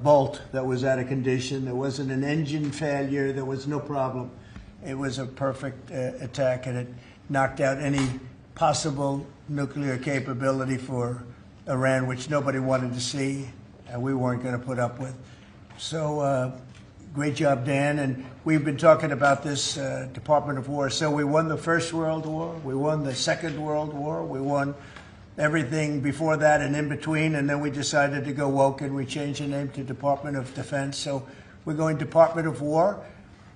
bolt that was out of condition. There wasn't an engine failure. There was no problem. It was a perfect attack, and it knocked out any possible nuclear capability for Iran, which nobody wanted to see, and we weren't going to put up with. So great job, Dan. And we've been talking about this Department of War. So we won the First World War. We won the Second World War. We won everything before that and in between. And then we decided to go woke, and we changed the name to Department of Defense. So we're going Department of War.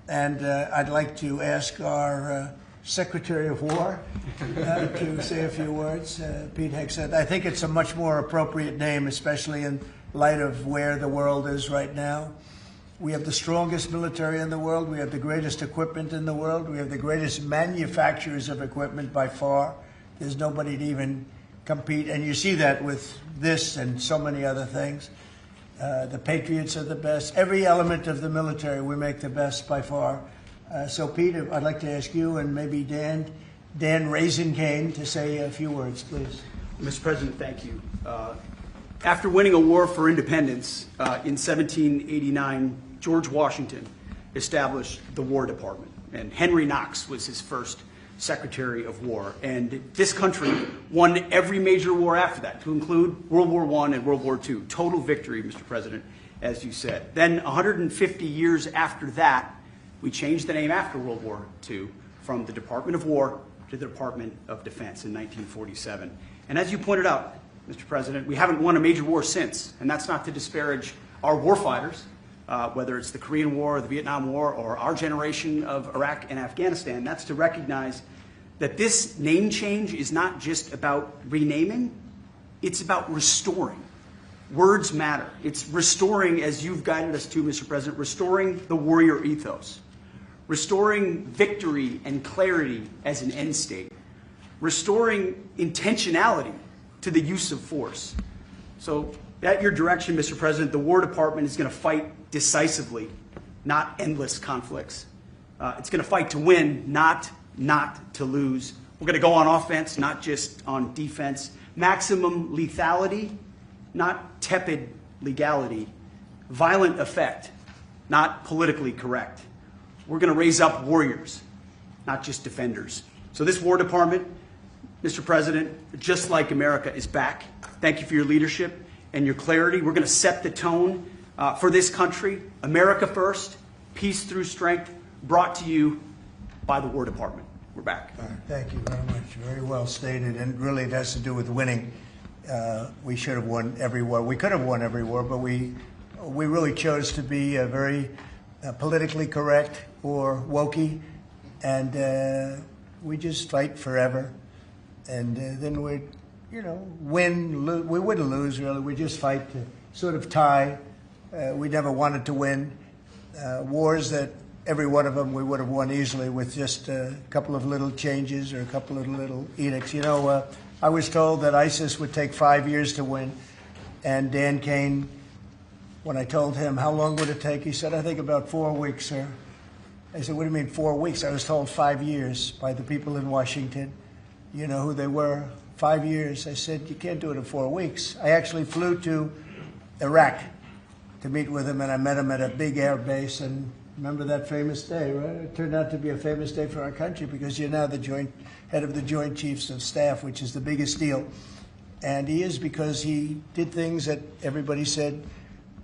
And I'd like to ask our Secretary of War to say a few words. Pete Hegseth. I think it's a much more appropriate name, especially in light of where the world is right now. We have the strongest military in the world. We have the greatest equipment in the world. We have the greatest manufacturers of equipment by far. There's nobody to even compete. And you see that with this and so many other things. The Patriots are the best. Every element of the military, we make the best by far. So, Pete, I'd like to ask you and maybe Dan Raisin Kane to say a few words, please. Mr. President, thank you. After winning a war for independence in 1789, George Washington established the War Department, and Henry Knox was his first Secretary of War. And this country won every major war after that, to include World War I and World War II. Total victory, Mr. President, as you said. Then 150 years after that, we changed the name after World War II from the Department of War to the Department of Defense in 1947. And as you pointed out, Mr. President, we haven't won a major war since, and that's not to disparage our warfighters, whether it's the Korean War or the Vietnam War or our generation of Iraq and Afghanistan. That's to recognize that this name change is not just about renaming, it's about restoring. Words matter. It's restoring, as you've guided us to, Mr. President, restoring the warrior ethos, restoring victory and clarity as an end state, restoring intentionality to the use of force. So at your direction, Mr. President, the War Department is going to fight decisively, not endless conflicts. It's going to fight to win, not to lose. We're going to go on offense, not just on defense. Maximum lethality, not tepid legality. Violent effect, not politically correct. We're going to raise up warriors, not just defenders. So this War Department, Mr. President, just like America, is back. Thank you for your leadership and your clarity. We're going to set the tone for this country. America first, peace through strength, brought to you by the War Department. We're back. Thank you very much. Very well stated. And really it has to do with winning. We should have won every war. We could have won every war, but we really chose to be very politically correct or wokey. And we just fight forever. And then we'd, win, we wouldn't lose, really. We just fight to sort of tie. We never wanted to win. Wars that every one of them we would have won easily with just a couple of little changes or a couple of little edicts. I was told that ISIS would take 5 years to win. And Dan Kane, when I told him how long would it take, he said, I think about 4 weeks, sir. I said, what do you mean 4 weeks? I was told 5 years by the people in Washington. You know who they were? 5 years. I said, you can't do it in 4 weeks. I actually flew to Iraq to meet with him, and I met him at a big air base. And remember that famous day, right? It turned out to be a famous day for our country because you're now the head of the Joint Chiefs of Staff, which is the biggest deal. And he is because he did things that everybody said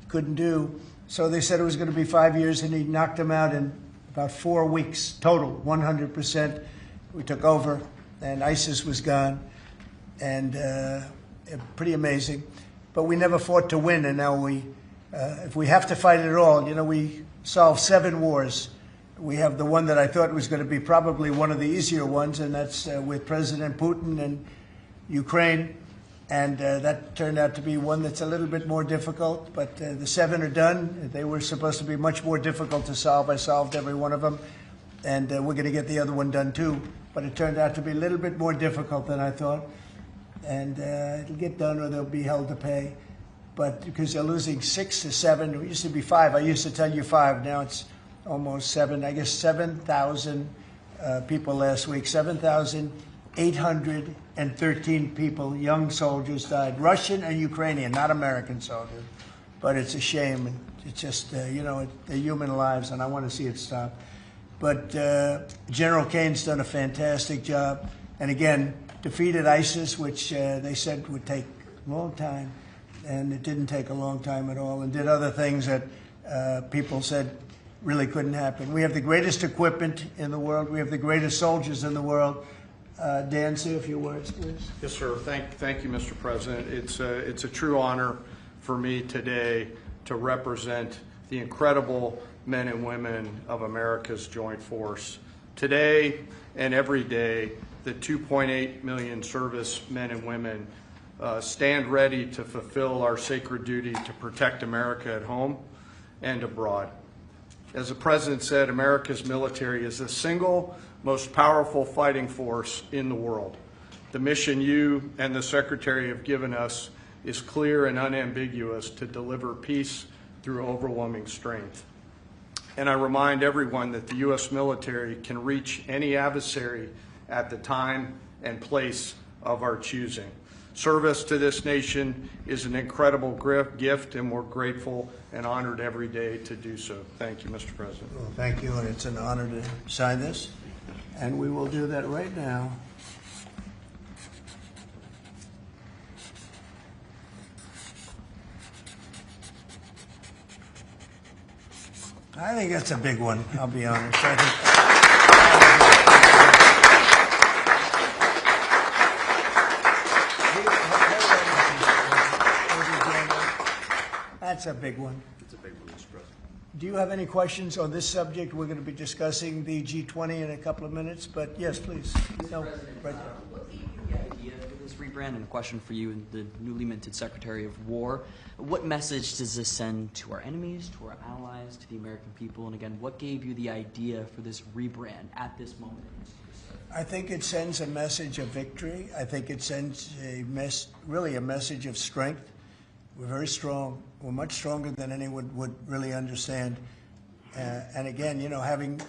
couldn't do. So they said it was going to be 5 years, and he knocked them out in about 4 weeks total, 100%. We took over. And ISIS was gone, and pretty amazing. But we never fought to win, and now if we have to fight it at all, we solved 7 wars. We have the one that I thought was going to be probably one of the easier ones, and that's with President Putin and Ukraine. And that turned out to be one that's a little bit more difficult, but the 7 are done. They were supposed to be much more difficult to solve. I solved every one of them, and we're going to get the other one done too. But it turned out to be a little bit more difficult than I thought. And it'll get done or they'll be held to pay. But because they're losing 6 to 7, it used to be 5. I used to tell you 5. Now it's almost 7. I guess 7,000 people last week. 7,813 people, young soldiers died. Russian and Ukrainian, not American soldiers. but it's a shame. And it's just, you know, they're human lives, and I want to see it stop. But General Kane's done a fantastic job. And again, defeated ISIS, which they said would take a long time. And it didn't take a long time at all, and did other things that people said really couldn't happen. We have the greatest equipment in the world. We have the greatest soldiers in the world. Dan, say a few words, please. Yes, sir. Thank you, Mr. President. It's a true honor for me today to represent the incredible men and women of America's joint force. Today and every day, the 2.8 million service men and women stand ready to fulfill our sacred duty to protect America at home and abroad. As the President said, America's military is the single most powerful fighting force in the world. The mission you and the Secretary have given us is clear and unambiguous: to deliver peace through overwhelming strength. And I remind everyone that the U.S. military can reach any adversary at the time and place of our choosing. Service to this nation is an incredible gift, and we're grateful and honored every day to do so. Thank you, Mr. President. Well, thank you, and it's an honor to sign this. And we will do that right now. I think that's a big one, I'll be honest. I think that's a big one. It's a big one, Mr. President. Do you have any questions on this subject? We're going to be discussing the G20 in a couple of minutes, but yes, please. No, right there. What gave you the idea for this rebrand? And a question for you, the newly minted Secretary of War. What message does this send to our enemies, to our allies, to the American people? And again, what gave you the idea for this rebrand at this moment in history? I think it sends a message of victory. I think it sends really a message of strength. We're very strong. We're much stronger than anyone would really understand. And again, you know, having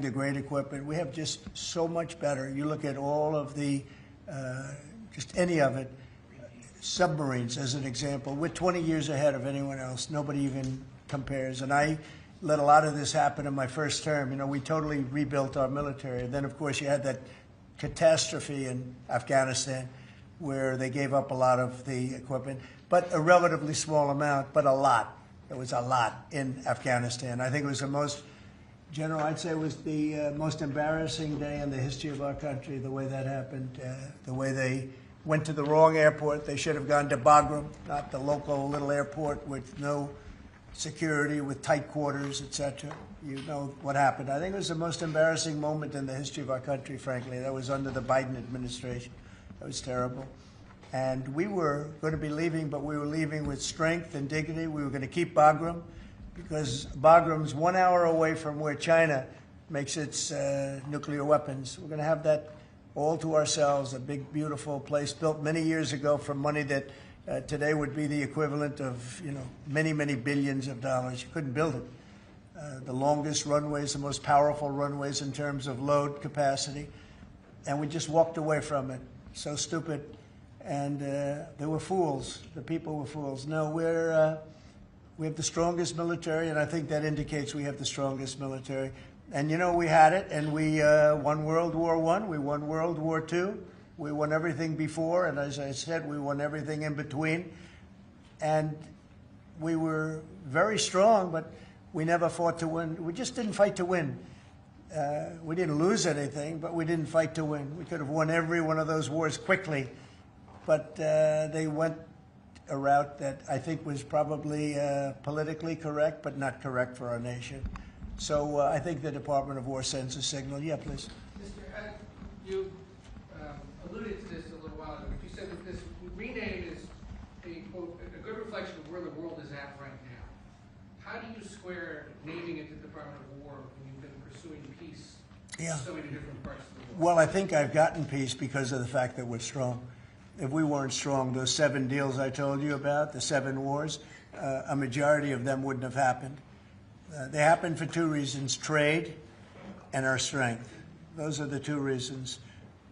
the great equipment, we have just so much better. You look at all of the, just any of it, submarines as an example. We're 20 years ahead of anyone else. Nobody even compares. And I let a lot of this happen in my first term. You know, we totally rebuilt our military. And then, of course, you had that catastrophe in Afghanistan where they gave up a lot of the equipment, but a relatively small amount, but a lot. It was a lot in Afghanistan. I think it was the most, General, I'd say it was the most embarrassing day in the history of our country, the way that happened, the way they went to the wrong airport. They should have gone to Bagram, not the local little airport with no security, with tight quarters, etc. You know what happened. I think it was the most embarrassing moment in the history of our country, frankly. That was under the Biden administration. That was terrible. And we were going to be leaving, but we were leaving with strength and dignity. We were going to keep Bagram because Bagram's 1 hour away from where China makes its nuclear weapons. We're going to have that all to ourselves, a big, beautiful place built many years ago from money that today would be the equivalent of, you know, many, many billions of dollars. You couldn't build it. The longest runways, the most powerful runways in terms of load capacity. And we just walked away from it. So stupid. And they were fools. The people were fools. No, we have the strongest military, and I think that indicates we have the strongest military. And, you know, we had it, and we won World War I, we won World War II, we won everything before, and as I said, we won everything in between. And we were very strong, but we never fought to win. We just didn't fight to win. We didn't lose anything, but we didn't fight to win. We could have won every one of those wars quickly. But they went a route that I think was probably politically correct, but not correct for our nation. So I think the Department of War sends a signal. Yeah, please. Mr. You alluded to this a little while ago, but you said that this rename is quote, a good reflection of where the world is at right now. How do you square naming it the Department of War when you've been pursuing peace in so many different parts of the world? Well, I think I've gotten peace because of the fact that we're strong. If we weren't strong, those 7 deals I told you about, the 7 wars, a majority of them wouldn't have happened. They happened for 2 reasons, trade and our strength. Those are the 2 reasons.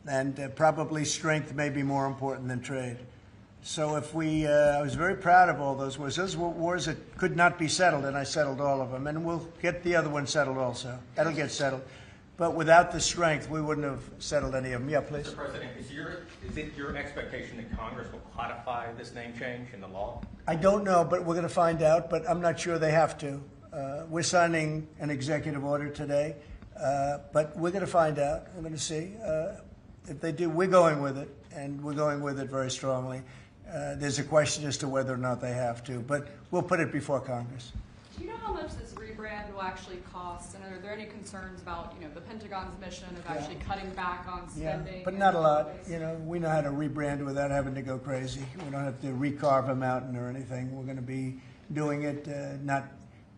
And probably strength may be more important than trade. So if I was very proud of all those wars. Those were wars that could not be settled, and I settled all of them. And we'll get the other one settled also. That'll get settled. But without the strength, we wouldn't have settled any of them. Yeah, please. Mr. President, is it your expectation that Congress will codify this name change in the law? I don't know, but we're going to find out. But I'm not sure they have to. We're signing an executive order today, but we're going to find out. We're going to see. If they do, we're going with it, and we're going with it very strongly. There's a question as to whether or not they have to, but we'll put it before Congress. Do you know how much this rebrand will actually cost? And are there any concerns about, the Pentagon's mission of actually cutting back on spending? Yeah, but not a lot. We know how to rebrand without having to go crazy. We don't have to recarve a mountain or anything. We're going to be doing it not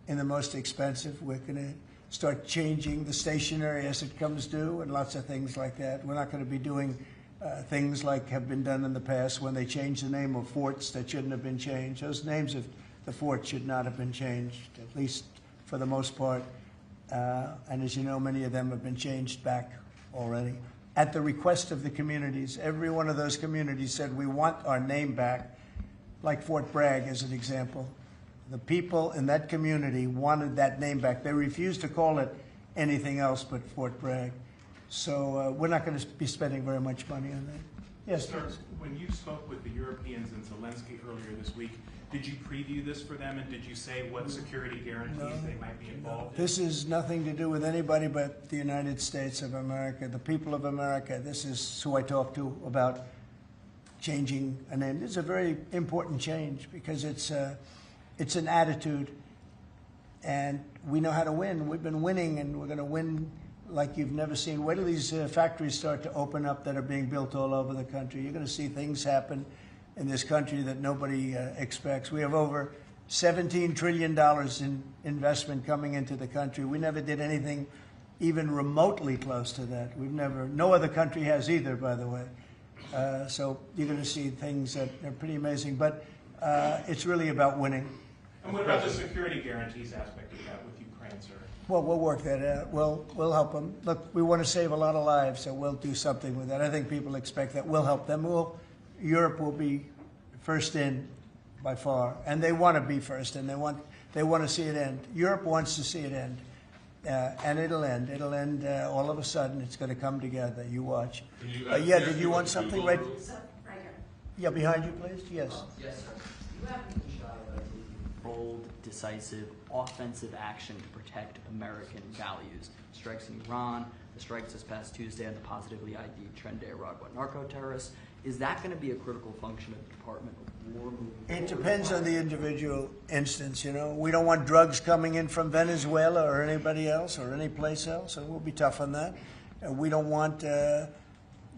in the most expensive. We're going to start changing the stationery as it comes due and lots of things like that. We're not going to be doing things like have been done in the past when they changed the name of forts that shouldn't have been changed. Those names of the forts should not have been changed, at least for the most part. And as you know, many of them have been changed back already. At the request of the communities, every one of those communities said, we want our name back, like Fort Bragg as an example. The people in that community wanted that name back. They refused to call it anything else but Fort Bragg. So we're not going to be spending very much money on that. Yes, Sir, when you spoke with the Europeans and Zelensky earlier this week, did you preview this for them, and did you say what security guarantees they might be involved in? This is nothing to do with anybody but the United States of America, the people of America. This is who I talked to about changing a name. This is a very important change because it's an attitude, and we know how to win. We've been winning, and we're going to win like you've never seen. Wait till these factories start to open up that are being built all over the country. You're going to see things happen in this country that nobody expects. We have over $17 trillion in investment coming into the country. We never did anything even remotely close to that. No other country has either, by the way. So you're going to see things that are pretty amazing. But it's really about winning. And what about the security guarantees aspect of that with Ukraine, sir? Well, we'll work that out. We'll help them. Look, we want to save a lot of lives, so we'll do something with that. I think people expect that. We'll help them. Europe will be first in by far, and they want to be first, and they want to see it end. Europe wants to see it end, and it'll end. It'll end all of a sudden. It's going to come together. You watch. Did you want something? Right here. Yeah, behind you, please. Yes. Yes, sir. You haven't been shy about taking bold, decisive, offensive action to protect American values. Strikes in Iran, the strikes this past Tuesday on the positively ID'd Tren de Aragua narco-terrorists. Is that going to be a critical function of the Department of War moving forward? It depends on the individual instance, We don't want drugs coming in from Venezuela or anybody else or any place else, and we'll be tough on that. We don't want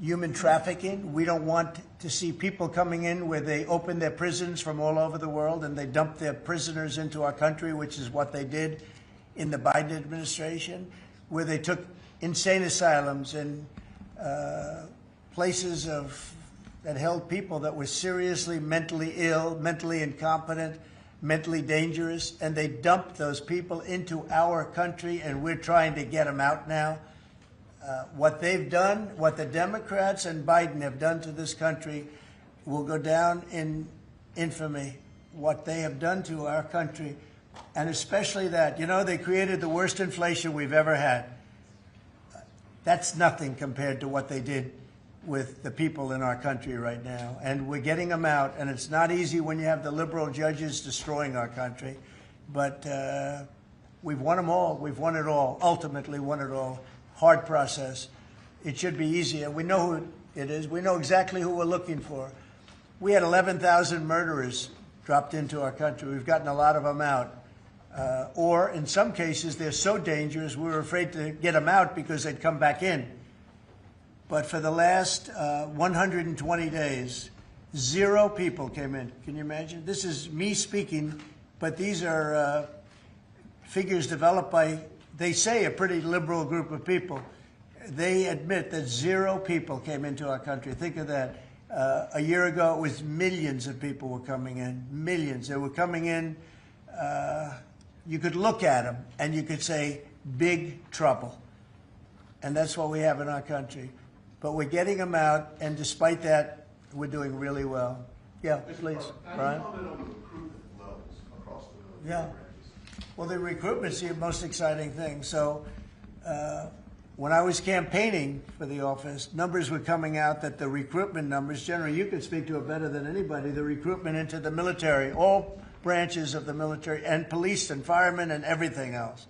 human trafficking. We don't want to see people coming in where they open their prisons from all over the world and they dump their prisoners into our country, which is what they did in the Biden administration, where they took insane asylums and places that held people that were seriously mentally ill, mentally incompetent, mentally dangerous, and they dumped those people into our country, and we're trying to get them out now. What they've done, what the Democrats and Biden have done to this country will go down in infamy. What they have done to our country, and especially that. They created the worst inflation we've ever had. That's nothing compared to what they did with the people in our country right now. And we're getting them out, and it's not easy when you have the liberal judges destroying our country. But we've won them all. We've won it all, ultimately won it all. Hard process. It should be easier. We know who it is. We know exactly who we're looking for. We had 11,000 murderers dropped into our country. We've gotten a lot of them out. Or in some cases, they're so dangerous, we were afraid to get them out because they'd come back in. But for the last 120 days, 0 people came in. Can you imagine? This is me speaking, but these are figures developed by, they say, a pretty liberal group of people. They admit that 0 people came into our country. Think of that. A year ago, it was millions of people were coming in. Millions. They were coming in. You could look at them, and you could say, big trouble. And that's what we have in our country. But we're getting them out, and despite that, we're doing really well. Yeah, please, Brian. Comment on the recruitment levels across the Yeah. branches. Well, the recruitment's the most exciting thing. So when I was campaigning for the office, numbers were coming out that the recruitment numbers, generally, you could speak to it better than anybody, the recruitment into the military, all branches of the military, and police and firemen and everything else.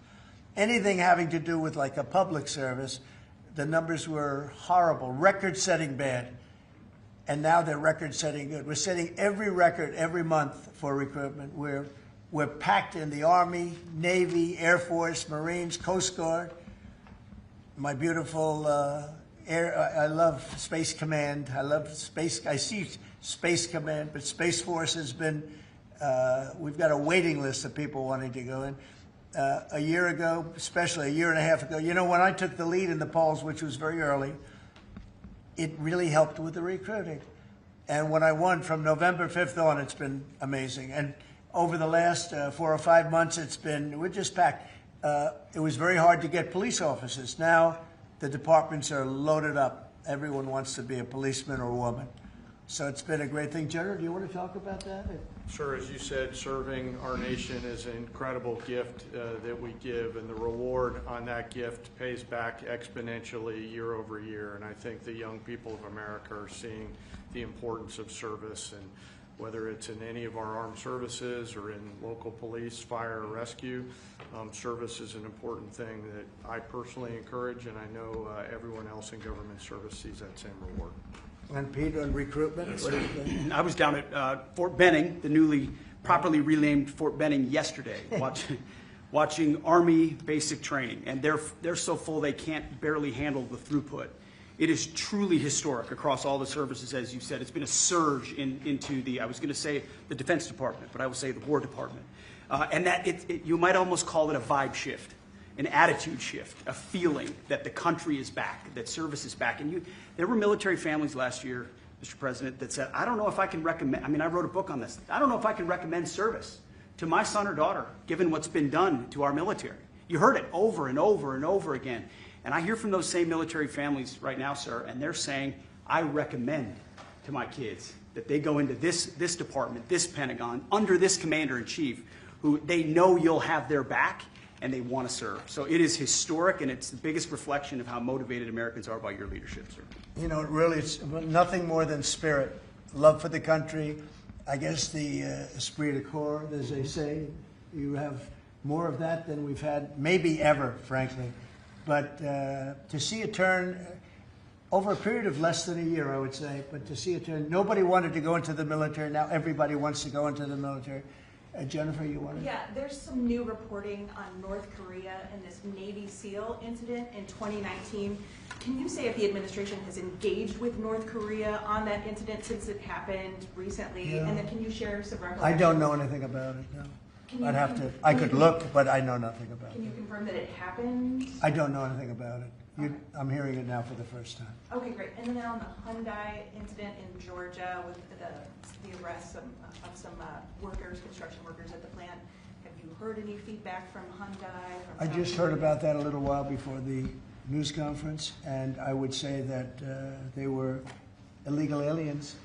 Anything having to do with like a public service, the numbers were horrible, record-setting bad. And now they're record-setting good. We're setting every record every month for recruitment. We're packed in the Army, Navy, Air Force, Marines, Coast Guard. My beautiful I love Space Command. I see Space Command, but Space Force has been, we've got a waiting list of people wanting to go in. A year ago, especially a year and a half ago, you know, when I took the lead in the polls, which was very early, it really helped with the recruiting. And when I won from November 5th on, it's been amazing. And over the last 4 or 5 months, we're just packed. It was very hard to get police officers. Now the departments are loaded up. Everyone wants to be a policeman or a woman. So it's been a great thing. General, do you want to talk about that? Sure, as you said, serving our nation is an incredible gift that we give, and the reward on that gift pays back exponentially year over year. And I think the young people of America are seeing the importance of service, and whether it's in any of our armed services or in local police, fire, or rescue, service is an important thing that I personally encourage, and I know everyone else in government service sees that same reward. And Peter, on recruitment, what do you think? I was down at Fort Benning, the newly properly renamed Fort Benning, yesterday, watching Army basic training, and they're so full they can't barely handle the throughput. It is truly historic across all the services, as you said. It's been a surge into I was going to say the Defense Department, but I would say the War Department, and that you might almost call it a vibe shift, an attitude shift, a feeling that the country is back, that service is back. And there were military families last year, Mr. President, that said, I don't know if I can recommend, I wrote a book on this, I don't know if I can recommend service to my son or daughter, given what's been done to our military. You heard it over and over and over again. And I hear from those same military families right now, sir, and they're saying, I recommend to my kids that they go into this department, this Pentagon, under this commander-in-chief, who they know you'll have their back, and they want to serve. So it is historic, and it's the biggest reflection of how motivated Americans are by your leadership, sir. You know, it's nothing more than spirit, love for the country. I guess the esprit de corps, as they say, you have more of that than we've had maybe ever, frankly. But to see a turn over a period of less than a year, I would say, but to see a turn, nobody wanted to go into the military. Now everybody wants to go into the military. Jennifer, you want to? Yeah, there's some new reporting on North Korea and this Navy SEAL incident in 2019. Can you say if the administration has engaged with North Korea on that incident since it happened recently? Yeah. And then can you share some recollections? I don't know anything about it, no. I'd have to, I could look, but I know nothing about it. Can you confirm that it happened? I don't know anything about it. I'm hearing it now for the first time. Okay, great. And then on the Hyundai incident in Georgia with the arrest of some workers, construction workers at the plant, have you heard any feedback from Hyundai? I just heard about that a little while before the news conference, and I would say that they were illegal aliens,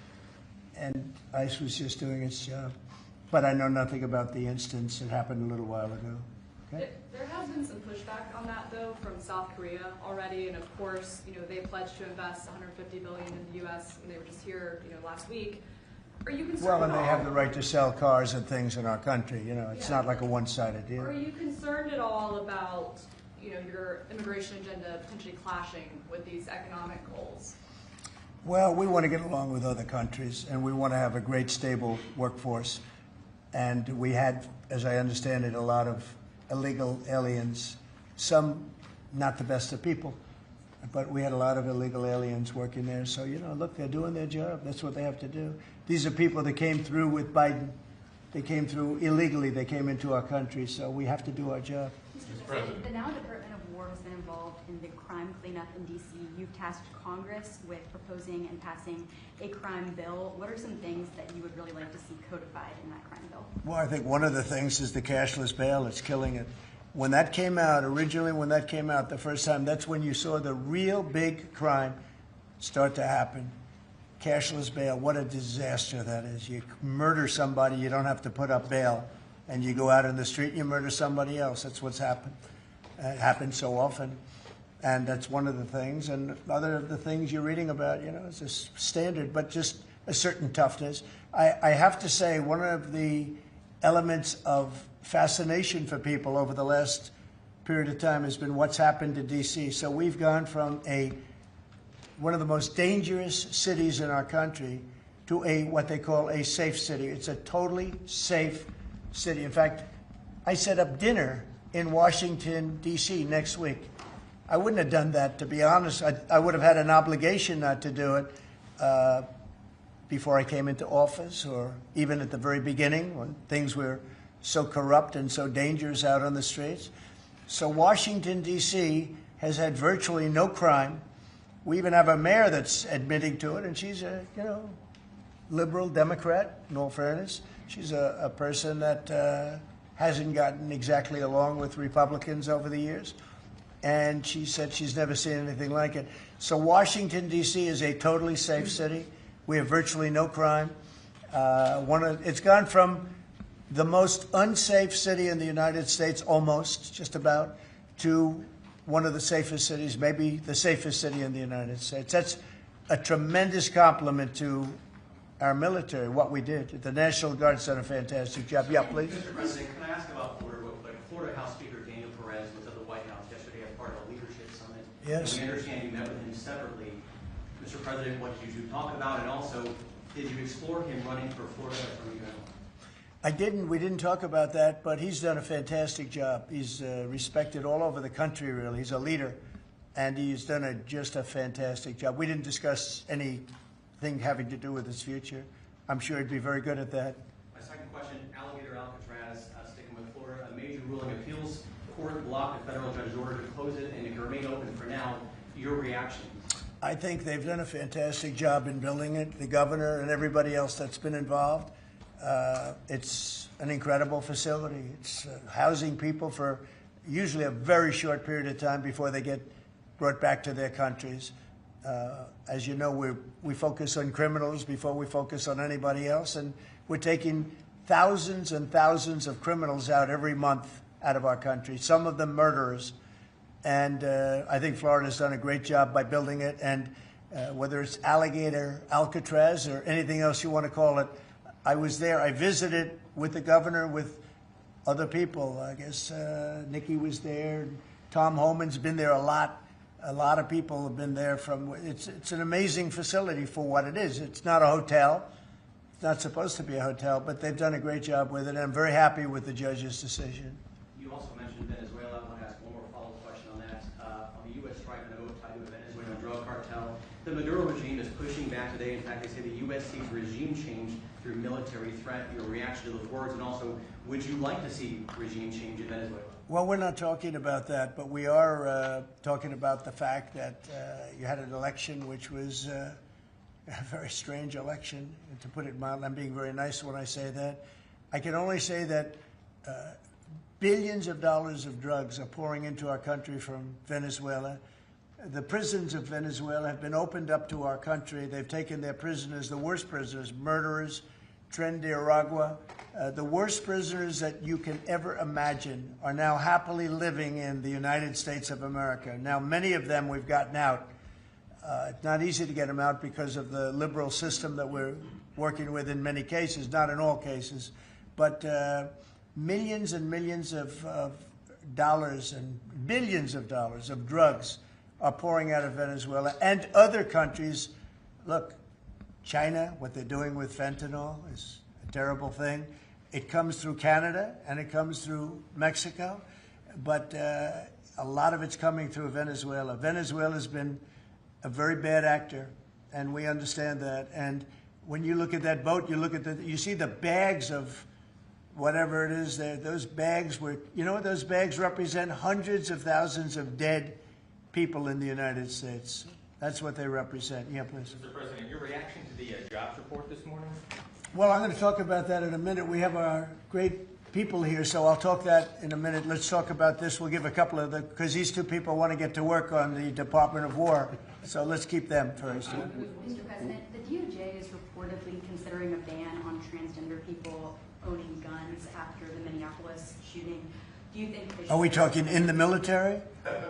and ICE was just doing its job. But I know nothing about the instance. It happened a little while ago. Okay? There has been some pushback on that, though, from South Korea already, and of course, they pledged to invest $150 billion in the U.S. and they were just here, last week. Are you concerned? Well, and they have the right to sell cars and things in our country. It's not like a one-sided deal. Are you concerned at all about, your immigration agenda potentially clashing with these economic goals? Well, we want to get along with other countries, and we want to have a great, stable workforce. And we had, as I understand it, a lot of illegal aliens, some not the best of people, but we had a lot of illegal aliens working there. So, look, they're doing their job. That's what they have to do. These are people that came through with Biden. They came through illegally. They came into our country, so we have to do our job. Mr. President, the now Department of War has been involved in the crime cleanup in D.C. You've tasked Congress with proposing and passing a crime bill. What are some things that you would really like to see codified in that crime bill? Well, I think one of the things is the cashless bail. It's killing it. When that came out, the first time, that's when you saw the real big crime start to happen. cashless bail. What a disaster that is. You murder somebody, you don't have to put up bail, and you go out in the street and you murder somebody else. That's what's happened. It happens so often. And that's one of the things. And other of the things you're reading about, you know, it's a standard, but just a certain toughness. I have to say, one of the elements of fascination for people over the last period of time has been what's happened to D.C. So we've gone from one of the most dangerous cities in our country to what they call a safe city. It's a totally safe city. In fact, I set up dinner in Washington, D.C. next week. I wouldn't have done that, to be honest. I would have had an obligation not to do it before I came into office, or even at the very beginning when things were so corrupt and so dangerous out on the streets. So Washington, D.C. has had virtually no crime. We even have a mayor that's admitting to it, and she's a, you know, liberal Democrat, in all fairness. She's a person that hasn't gotten exactly along with Republicans over the years. And she said she's never seen anything like it. So Washington, D.C. is a totally safe city. We have virtually no crime. It's gone from the most unsafe city in the United States, almost, just about, to one of the safest cities, maybe the safest city in the United States. That's a tremendous compliment to our military, what we did. The National Guard's done a fantastic job. Yeah, please. Mr. President, can I ask about Florida real quick? Florida House Speaker Daniel Perez was at the White House yesterday as part of a leadership summit. Yes. And we understand you met with him separately. Mr. President, what did you two talk about? And also, did you explore him running for Florida from you? I didn't. We didn't talk about that, but he's done a fantastic job. He's respected all over the country, really. He's a leader, and he's done just a fantastic job. We didn't discuss anything having to do with his future. I'm sure he'd be very good at that. My second question, Alligator Alcatraz, sticking with Florida, a major ruling appeals court blocked a federal judge's order to close it, and it can remain open for now. Your reaction? I think they've done a fantastic job in building it, the governor and everybody else that's been involved. It's an incredible facility. It's housing people for usually a very short period of time before they get brought back to their countries. As you know, we focus on criminals before we focus on anybody else, and we're taking thousands and thousands of criminals out every month out of our country, some of them murderers. And I think Florida's done a great job by building it, and whether it's Alligator Alcatraz or anything else you want to call it, I was there. I visited with the governor, with other people. I guess Nikki was there. Tom Homan's been there a lot. A lot of people have been there. It's an amazing facility for what it is. It's not a hotel. It's not supposed to be a hotel, but they've done a great job with it. And I'm very happy with the judge's decision. You also mentioned Venezuela. I want to ask one more follow-up question on that. On the U.S. strike on a vote tied to a Venezuelan drug cartel, the Maduro regime is pushing back today. In fact, they say the U.S. seeks regime change through military threat. Your reaction to those words, and also, would you like to see regime change in Venezuela? Well, we're not talking about that, but we are talking about the fact that you had an election which was a very strange election, to put it mildly. I'm being very nice when I say that. I can only say that billions of dollars of drugs are pouring into our country from Venezuela. The prisons of Venezuela have been opened up to our country. They've taken their prisoners, the worst prisoners, murderers, Tren de Aragua. The worst prisoners that you can ever imagine are now happily living in the United States of America. Now, many of them we've gotten out. It's not easy to get them out because of the liberal system that we're working with in many cases, not in all cases. But millions and millions of dollars and billions of dollars of drugs are pouring out of Venezuela and other countries. Look, China, what they're doing with fentanyl is a terrible thing. It comes through Canada and it comes through Mexico, but a lot of it's coming through Venezuela. Venezuela's been a very bad actor, and we understand that. And when you look at that boat, you see the bags of whatever it is there. Those bags you know what those bags represent? Hundreds of thousands of dead people in the United States. That's what they represent. Yeah, please. Mr. President, your reaction to the jobs report this morning? Well, I'm going to talk about that in a minute. We have our great people here, so I'll talk that in a minute. Let's talk about this. We'll give a couple of because these two people want to get to work on the Department of War, so let's keep them first. Mr. President, the DOJ considering a ban on transgender people owning guns after the Minneapolis shooting. Do you think they should? Are we talking in the military?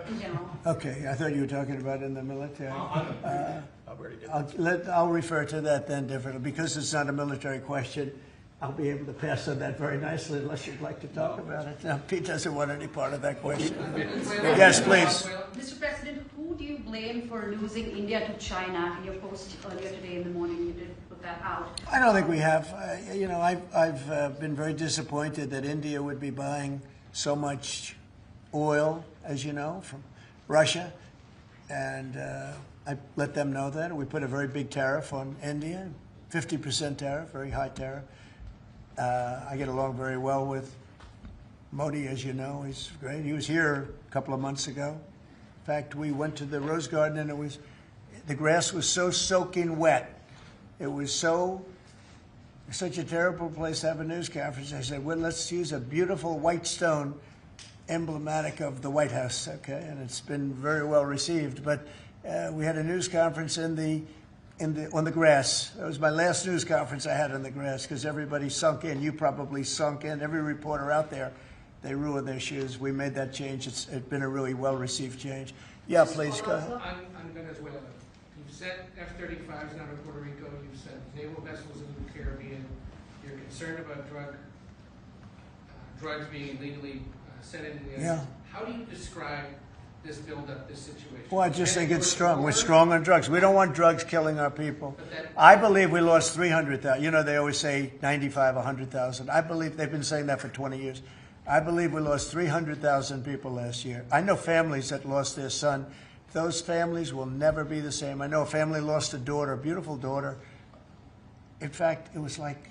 In general. Okay, I thought you were talking about in the military. I'll refer to that then differently. Because it's not a military question, I'll be able to pass on that very nicely unless you'd like to talk about it. No, Pete doesn't want any part of that question. Yes, please. Mr. President, who do you blame for losing India to China? In your post earlier today in the morning, you did put that out. I don't think we have. I've been very disappointed that India would be buying so much oil, as you know, from Russia. And I let them know that. We put a very big tariff on India, 50% tariff, very high tariff. I get along very well with Modi, as you know. He's great. He was here a couple of months ago. In fact, we went to the Rose Garden, and the grass was so soaking wet. It was such a terrible place to have a news conference. I said, well, let's use a beautiful white stone emblematic of the White House, okay? And it's been very well received. But we had a news conference on the grass. That was my last news conference I had on the grass because everybody sunk in. You probably sunk in. Every reporter out there, they ruined their shoes. We made that change. It's been a really well-received change. Yeah, please, go ahead. On Venezuela, you've sent F-35s down to Puerto Rico. You've sent naval vessels into the Caribbean. You're concerned about drugs being illegally sent into the Yeah. How do you describe this buildup, this situation? Well, I just think it's strong. We're strong on drugs. We don't want drugs killing our people. I believe we lost 300,000. You know, they always say 95, 100,000. I believe they've been saying that for 20 years. I believe we lost 300,000 people last year. I know families that lost their son. Those families will never be the same. I know a family lost a daughter, a beautiful daughter. In fact, it was like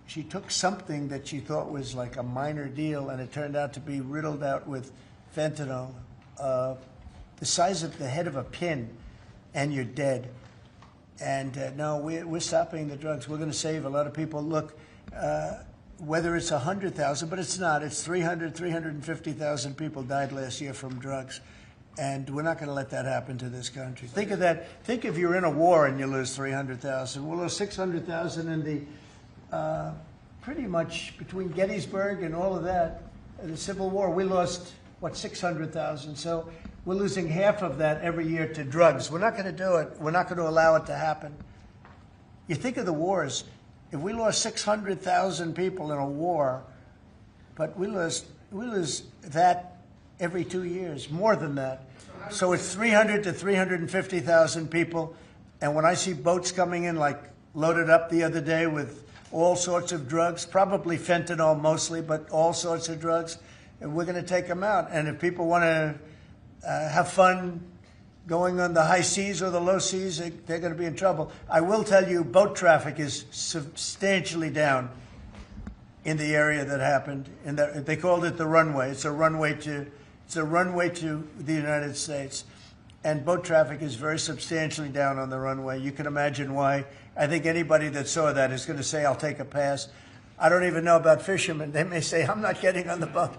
she took something that she thought was like a minor deal, and it turned out to be riddled out with fentanyl, the size of the head of a pin, and you're dead. And no, we're stopping the drugs. We're going to save a lot of people. Look, whether it's 100,000, but it's not. It's 350,000 people died last year from drugs. And we're not going to let that happen to this country. Think of that. Think if you're in a war and you lose 300,000. We'll lose 600,000 in the, pretty much between Gettysburg and all of that, the Civil War, we lost, 600,000. So we're losing half of that every year to drugs. We're not going to do it. We're not going to allow it to happen. You think of the wars. If we lost 600,000 people in a war, but we lose that every 2 years, more than that. So it's 300 to 350,000 people. And when I see boats coming in, like loaded up the other day with all sorts of drugs, probably fentanyl mostly, but all sorts of drugs, and we're going to take them out. And if people want to have fun going on the high seas or the low seas, they're going to be in trouble. I will tell you, boat traffic is substantially down in the area that happened. They called it the runway. It's a runway to the United States. And boat traffic is very substantially down on the runway. You can imagine why. I think anybody that saw that is going to say, I'll take a pass. I don't even know about fishermen. They may say, I'm not getting on the boat.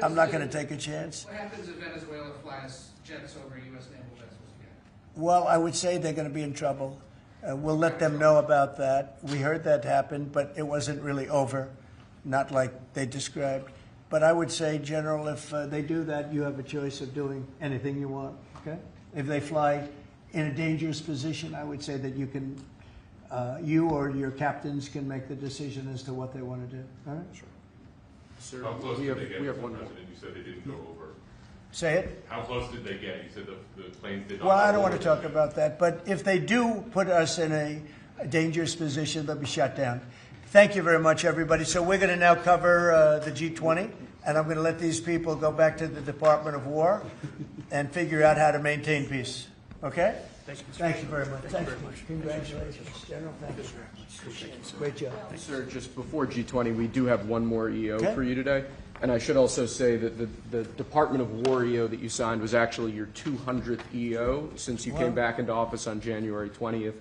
I'm not going to take a chance. What happens if Venezuela flies jets over U.S. naval vessels again? Well, I would say they're going to be in trouble. We'll let them know about that. We heard that happen, but it wasn't really over, not like they described. But I would say, General, if they do that, you have a choice of doing anything you want, okay? If they fly in a dangerous position, I would say that you can, you or your captains can make the decision as to what they want to do, all right? Sure. Sir, How close did they get, we have Mr. one more. President? You said they didn't go over. Say it? How close did they get? You said the planes did not Well, I go don't want to over. talk about that, but if they do put us in a dangerous position, they'll be shut down. Thank you very much, everybody. So we're going to now cover the G20, and I'm going to let these people go back to the Department of War and figure out how to maintain peace. Okay? Thank you very much. Thank you. Congratulations, General. Thank you very much. Appreciate it. Great job. Sir, just before G20, we do have one more EO Okay. for you today. And I should also say that the Department of War EO that you signed was actually your 200th EO since you Wow. came back into office on January 20th.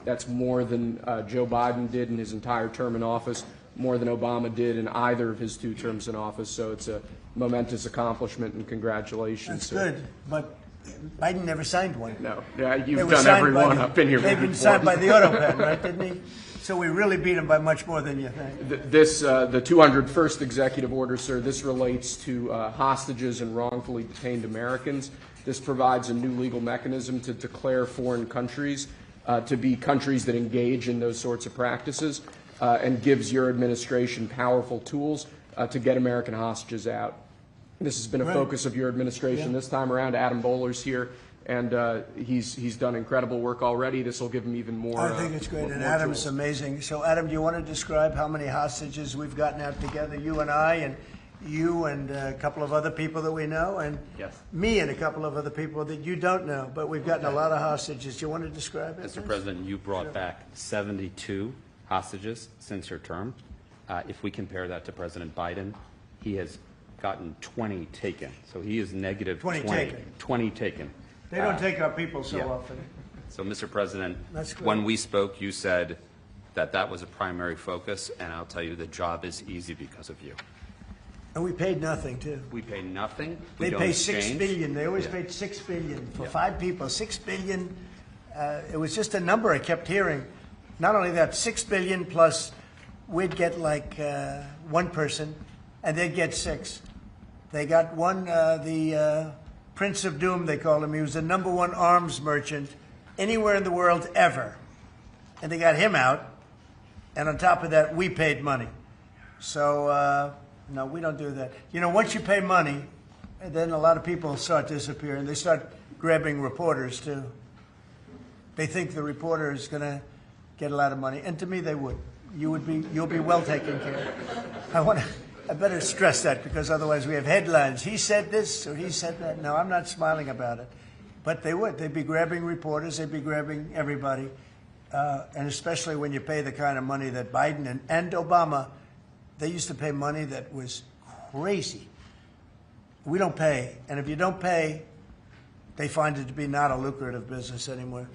That's more than Joe Biden did in his entire term in office, more than Obama did in either of his 2 terms in office. So it's a momentous accomplishment, and congratulations. That's good, but Biden never signed one. No, yeah, They you've were done signed every by one the- up in here They've been before. signed by the auto pen, right? Didn't he So we really beat them by much more than you think. The 201st executive order, sir, this relates to hostages and wrongfully detained Americans. This provides a new legal mechanism to declare foreign countries to be countries that engage in those sorts of practices and gives your administration powerful tools to get American hostages out. This has been a focus of your administration this time around. Adam Bowler's here, and he's done incredible work already. This will give him even more. I think it's great, and Adam's amazing. So, Adam, do you want to describe how many hostages we've gotten out together, you and I, and you and a couple of other people that we know, and me and a couple of other people that you don't know, but we've gotten a lot of hostages. Do you want to describe it? Mr. President, you brought back 72 hostages since your term. If we compare that to President Biden, he has gotten 20 taken. So he is negative 20 taken. 20 taken. They don't take our people so often. So, Mr. President, when we spoke, you said that that was a primary focus, and I'll tell you the job is easy because of you. And we paid nothing, too. We pay nothing. They pay $6 billion. They always paid $6 billion for 5 people. $6 billion. It was just a number I kept hearing. Not only that, $6 billion plus we'd get like one person, and they'd get 6. They got one, the Prince of Doom, they called him. He was the #1 arms merchant anywhere in the world ever. And they got him out. And on top of that, we paid money. So, no, we don't do that. You know, once you pay money, then a lot of people start disappearing. They start grabbing reporters, too. They think the reporter is going to get a lot of money. And to me, they would. You'll be well taken care of. I better stress that, because otherwise we have headlines. He said this or he said that. No, I'm not smiling about it. But they would. They'd be grabbing reporters. They'd be grabbing everybody. And especially when you pay the kind of money that Biden and Obama, they used to pay money that was crazy. We don't pay. And if you don't pay, they find it to be not a lucrative business anymore.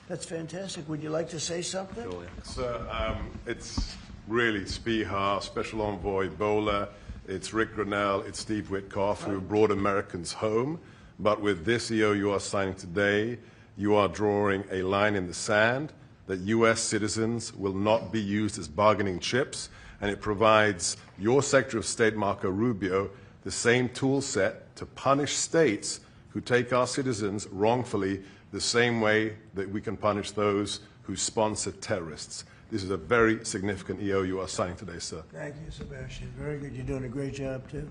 That's fantastic. Would you like to say something? Sir, it's really Spihar, Special Envoy Bowler, it's Rick Rationale, it's Steve Witkoff, who brought Americans home. But with this EO you are signing today, you are drawing a line in the sand that U.S. citizens will not be used as bargaining chips, and it provides your Secretary of State, Marco Rubio, the same tool set to punish states who take our citizens wrongfully the same way that we can punish those who sponsor terrorists. This is a very significant EO you are signing today, sir. Thank you, Sebastian. Very good. You're doing a great job, too.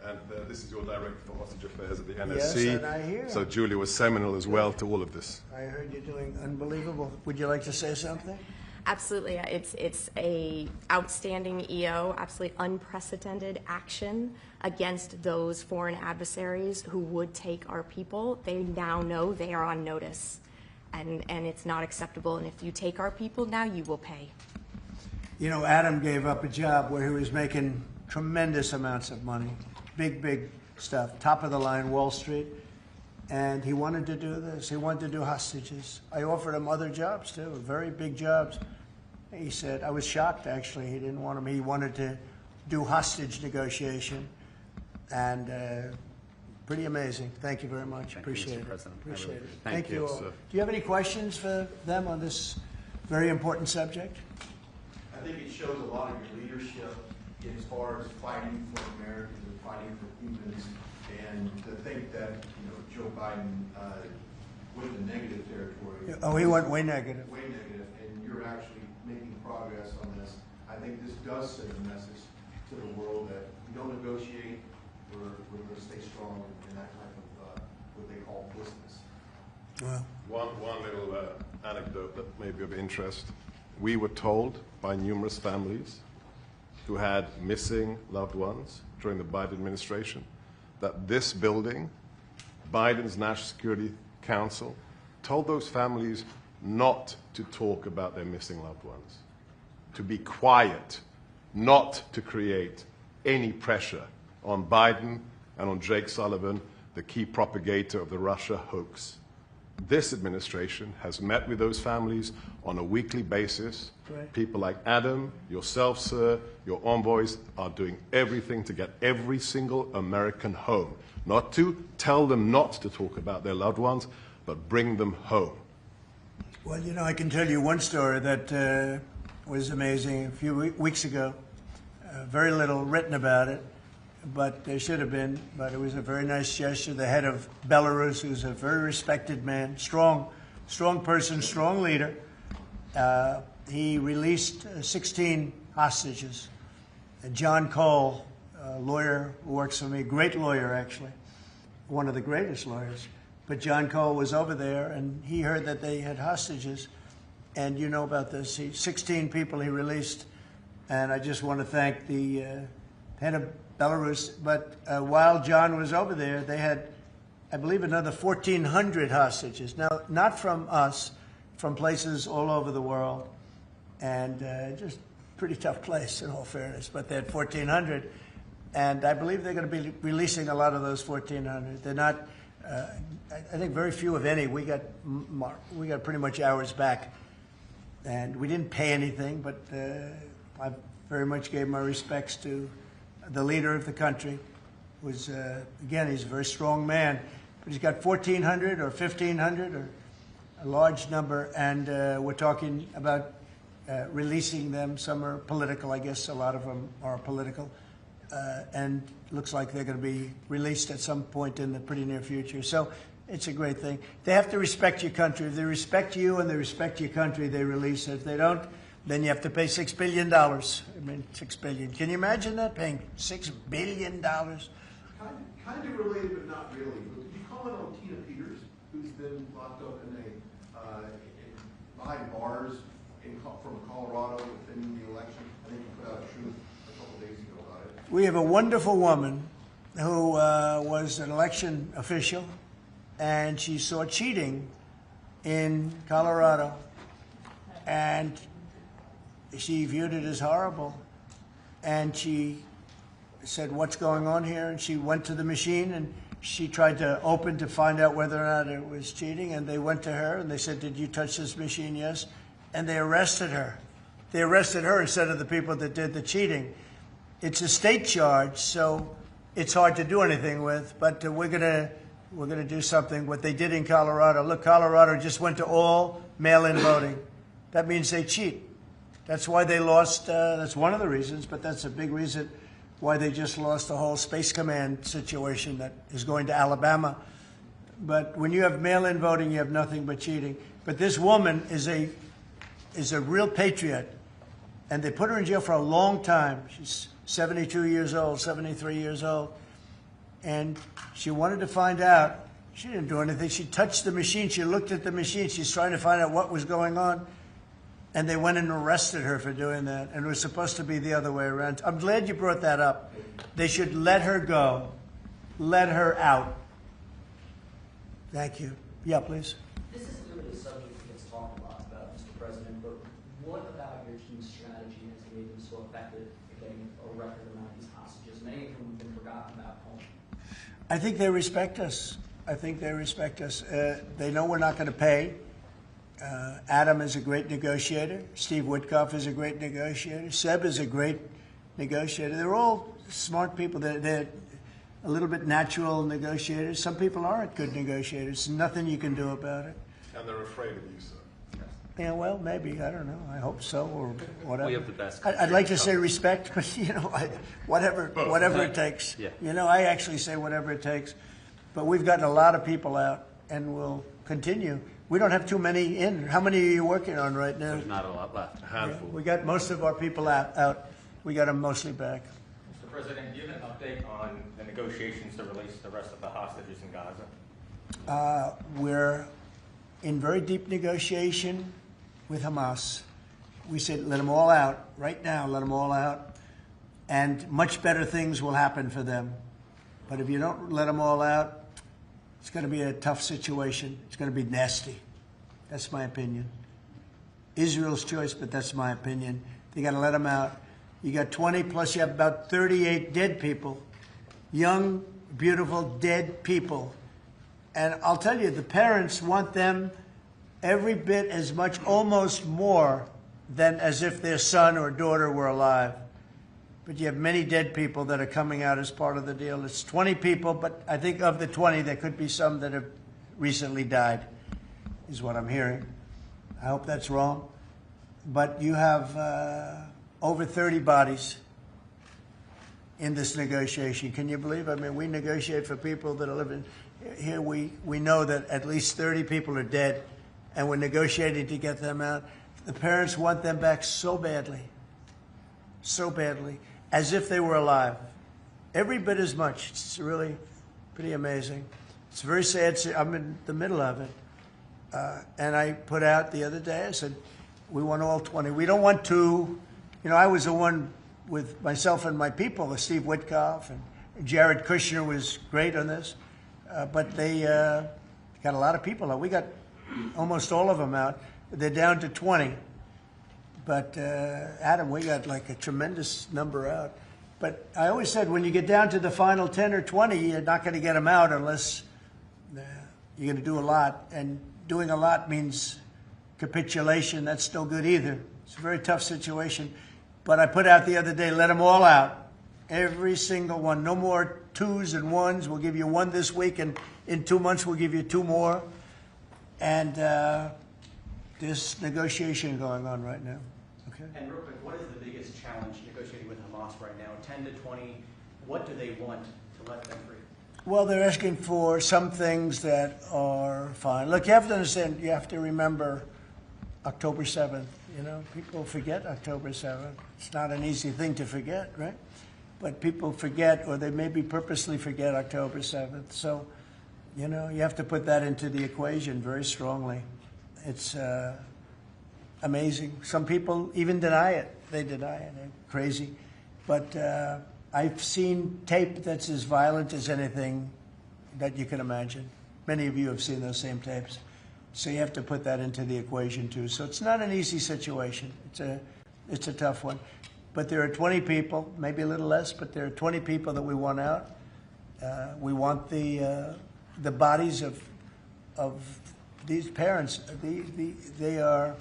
And this is your Director for Hostage Affairs at the NSC. Yes, and I hear. So Julia was seminal as well to all of this. I heard you're doing unbelievable. Would you like to say something? Absolutely. It's a outstanding EO, absolutely unprecedented action against those foreign adversaries who would take our people. They now know they are on notice, and it's not acceptable. And if you take our people now, you will pay. You know, Adam gave up a job where he was making tremendous amounts of money, big stuff, top of the line, Wall Street. And he wanted to do this. He wanted to do hostages. I offered him other jobs, too, very big jobs. He said, I was shocked, actually. He didn't want them. He wanted to do hostage negotiation. And pretty amazing. Thank you very much. Appreciate it. Appreciate it. Thank you all. Do you have any questions for them on this very important subject? I think it shows a lot of your leadership as far as fighting for Americans and fighting for humans. And to think that, Joe Biden went in negative territory. Oh, he went way negative. Way negative, and you're actually making progress on this. I think this does send a message to the world that we don't negotiate, we're going to stay strong in that type of what they call business. Well, one little anecdote that may be of interest. We were told by numerous families who had missing loved ones during the Biden administration that this building, Biden's National Security Council, told those families not to talk about their missing loved ones, to be quiet, not to create any pressure on Biden and on Jake Sullivan, the key propagator of the Russia hoax. This administration has met with those families on a weekly basis. Right. People like Adam, yourself, sir, your envoys are doing everything to get every single American home. Not to tell them not to talk about their loved ones, but bring them home. Well, I can tell you one story that was amazing a few weeks ago. Very little written about it, but there should have been. But it was a very nice gesture. The head of Belarus, who's a very respected man, strong person, strong leader, he released 16 hostages. John Cole, a lawyer who works for me, great lawyer actually, one of the greatest lawyers. But John Cole was over there, and he heard that they had hostages. And you know about this. 16 people he released. And I just want to thank the head of Belarus. But while John was over there, they had, I believe, another 1,400 hostages. Now, not from us, from places all over the world. And just pretty tough place, in all fairness. But they had 1,400. And I believe they're going to be releasing a lot of those 1,400. They're not, I think very few, if any. We got pretty much ours back. And we didn't pay anything, but I very much gave my respects to the leader of the country. Was again, he's a very strong man, but he's got 1,400 or 1,500 or a large number, and we're talking about releasing them. Some are political, I guess. A lot of them are political, and looks like they're going to be released at some point in the pretty near future. So it's a great thing. They have to respect your country. If they respect you and they respect your country, they release it. If they don't, then you have to pay $6 billion. I mean, $6 billion. Can you imagine that, paying $6 billion? Kind of related, but not really. But did you comment on Tina Peters, who's been locked up behind bars from Colorado within the election? I think you put out a truth a couple days ago about it. We have a wonderful woman who was an election official, and she saw cheating in Colorado, and she viewed it as horrible, and she said, what's going on here? And she went to the machine, and she tried to open to find out whether or not it was cheating, and they went to her, and they said, did you touch this machine? Yes. And they arrested her. They arrested her instead of the people that did the cheating. It's a state charge, so it's hard to do anything with, but we're gonna do something. What they did in Colorado. Look, Colorado just went to all mail-in voting. That means they cheat. That's why they lost. That's one of the reasons, but that's a big reason why they just lost the whole Space Command situation that is going to Alabama. But when you have mail-in voting, you have nothing but cheating. But this woman is a real patriot, and they put her in jail for a long time. She's 72 years old, 73 years old. And she wanted to find out. She didn't do anything. She touched the machine. She looked at the machine. She's trying to find out what was going on. And they went and arrested her for doing that. And it was supposed to be the other way around. I'm glad you brought that up. They should let her go. Let her out. Thank you. Yeah, please. This isn't really a subject that gets talked a lot about, Mr. President, but what about your team's strategy has made them so effective at getting a record amount of these hostages? Many of them have been forgotten about home. I think they respect us. I think they respect us. They know we're not going to pay. Adam is a great negotiator. Steve Witkoff is a great negotiator. Seb is a great negotiator. They're all smart people. They're a little bit natural negotiators. Some people aren't good negotiators. Nothing you can do about it. And they're afraid of you, sir. Yeah, well, maybe. I don't know. I hope so, or whatever. We have the best. I'd like to say respect, but whatever it takes. Yeah. I actually say whatever it takes. But we've gotten a lot of people out, and we'll continue. We don't have too many in. How many are you working on right now? There's not a lot left. A handful. Yeah, we got most of our people out. We got them mostly back. Mr. President, do you have an update on the negotiations to release the rest of the hostages in Gaza? We're in very deep negotiation with Hamas. We said, let them all out right now, let them all out, and much better things will happen for them. But if you don't let them all out, it's going to be a tough situation. It's going to be nasty. That's my opinion. Israel's choice, but that's my opinion. They got to let them out. You got 20, plus you have about 38 dead people, young, beautiful, dead people. And I'll tell you, the parents want them every bit as much, almost more, than as if their son or daughter were alive. But you have many dead people that are coming out as part of the deal. It's 20 people, but I think of the 20, there could be some that have recently died, is what I'm hearing. I hope that's wrong. but you have over 30 bodies in this negotiation. Can you believe? I mean, we negotiate for people that are living here. We know that at least 30 people are dead, and we're negotiating to get them out. The parents want them back so badly, as if they were alive. Every bit as much. It's really pretty amazing. It's very sad. I'm in the middle of it. And I put out the other day, I said, we want all 20. We don't want 2. You know, I was the one with myself and my people, Steve Witkoff, and Jared Kushner was great on this. But they got a lot of people out. We got almost all of them out. They're down to 20. But, Adam, we got like a tremendous number out. But I always said when you get down to the final 10 or 20, you're not going to get them out unless you're going to do a lot. And doing a lot means capitulation. That's still good either. It's a very tough situation. But I put out the other day, let them all out. Every single one. No more 2s and 1s. We'll give you 1 this week, and in 2 months we'll give you 2 more. And there's negotiation going on right now. Okay. And real quick, what is the biggest challenge negotiating with Hamas right now? 10 to 20, what do they want to let them free? Well, they're asking for some things that are fine. Look, you have to understand, you have to remember October 7th. You know, people forget October 7th. It's not an easy thing to forget, right? But people forget, or they maybe purposely forget October 7th. So, you know, you have to put that into the equation very strongly. It's amazing. Some people even deny it. They deny it. They're crazy. But I've seen tape that's as violent as anything that you can imagine. Many of you have seen those same tapes. So you have to put that into the equation, too. So it's not an easy situation. It's a tough one. But there are 20 people, maybe a little less, but there are 20 people that we want out. We want the bodies of these parents. They are,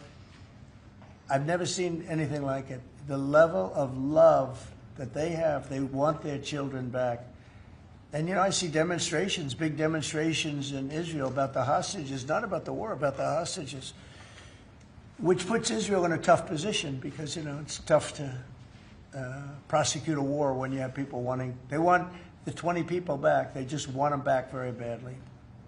I've never seen anything like it. The level of love that they have, they want their children back. And, you know, I see demonstrations, big demonstrations in Israel about the hostages, not about the war, about the hostages, which puts Israel in a tough position because, you know, it's tough to prosecute a war when you have people they want the 20 people back. They just want them back very badly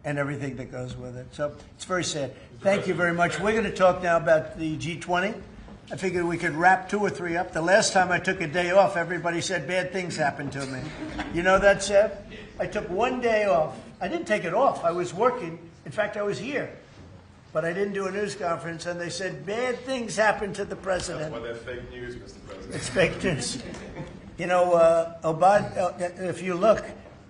and everything that goes with it. So it's very sad. Thank you very much. We're going to talk now about the G20. I figured we could wrap 2 or 3 up. The last time I took a day off, everybody said bad things happened to me. You know that, Seb? I took 1 day off. I didn't take it off. I was working. In fact, I was here. But I didn't do a news conference, and they said bad things happened to the president. That's why they're fake news, Mr. President. It's fake news. You know, if you look,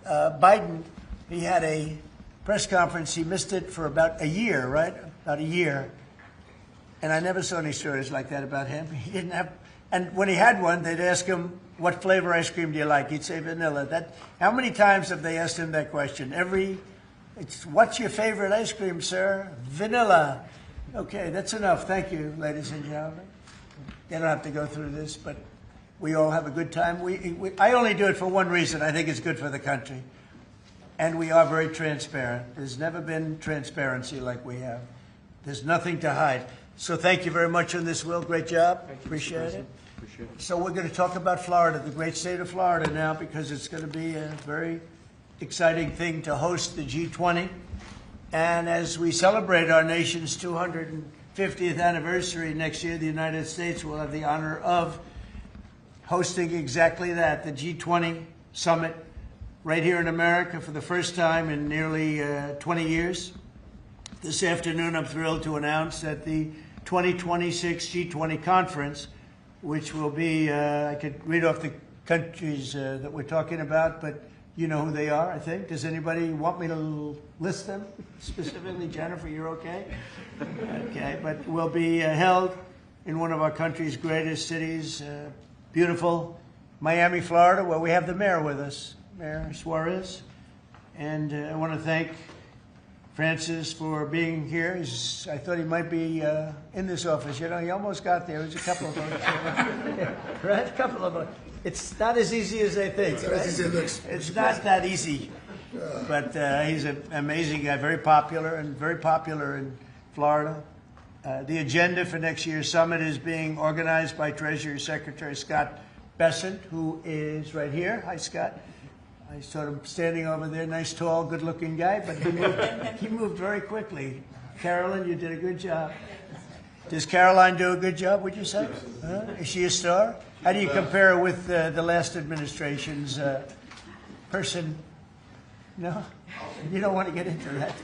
Biden, he had a press conference. He missed it for about a year, right? About a year. And I never saw any stories like that about him. He didn't have, and when he had one, they'd ask him, what flavor ice cream do you like? He'd say vanilla. How many times have they asked him that question? What's your favorite ice cream, sir? Vanilla. Okay, that's enough. Thank you, ladies and gentlemen. They don't have to go through this, but we all have a good time. I only do it for one reason. I think it's good for the country. And we are very transparent. There's never been transparency like we have. There's nothing to hide. So thank you very much on this, Will. Great job. Appreciate it. So we're going to talk about Florida, the great state of Florida now, because it's going to be a very exciting thing to host the G20. And as we celebrate our nation's 250th anniversary next year, the United States will have the honor of hosting exactly that, the G20 summit right here in America for the first time in nearly 20 years. This afternoon, I'm thrilled to announce that the 2026 G20 conference, which will be, I could read off the countries that we're talking about, but you know who they are, I think. Does anybody want me to list them specifically? Jennifer, you're okay? Okay, but will be held in one of our country's greatest cities, beautiful Miami, Florida, where we have the mayor with us, Mayor Suarez. And I want to thank Francis for being here. I thought he might be in this office. You know, he almost got there. There's a couple of them. Right? A couple of them. It's not as easy as they think. Right? It's not that easy. But he's an amazing guy, very popular in Florida. The agenda for next year's summit is being organized by Treasury Secretary Scott Bessent, who is right here. Hi, Scott. I saw him standing over there, nice, tall, good-looking guy, but he moved very quickly. Carolyn, you did a good job. Does Caroline do a good job, would you say? Is she a star? How do you compare her with the last administration's person? No? You don't want to get into that.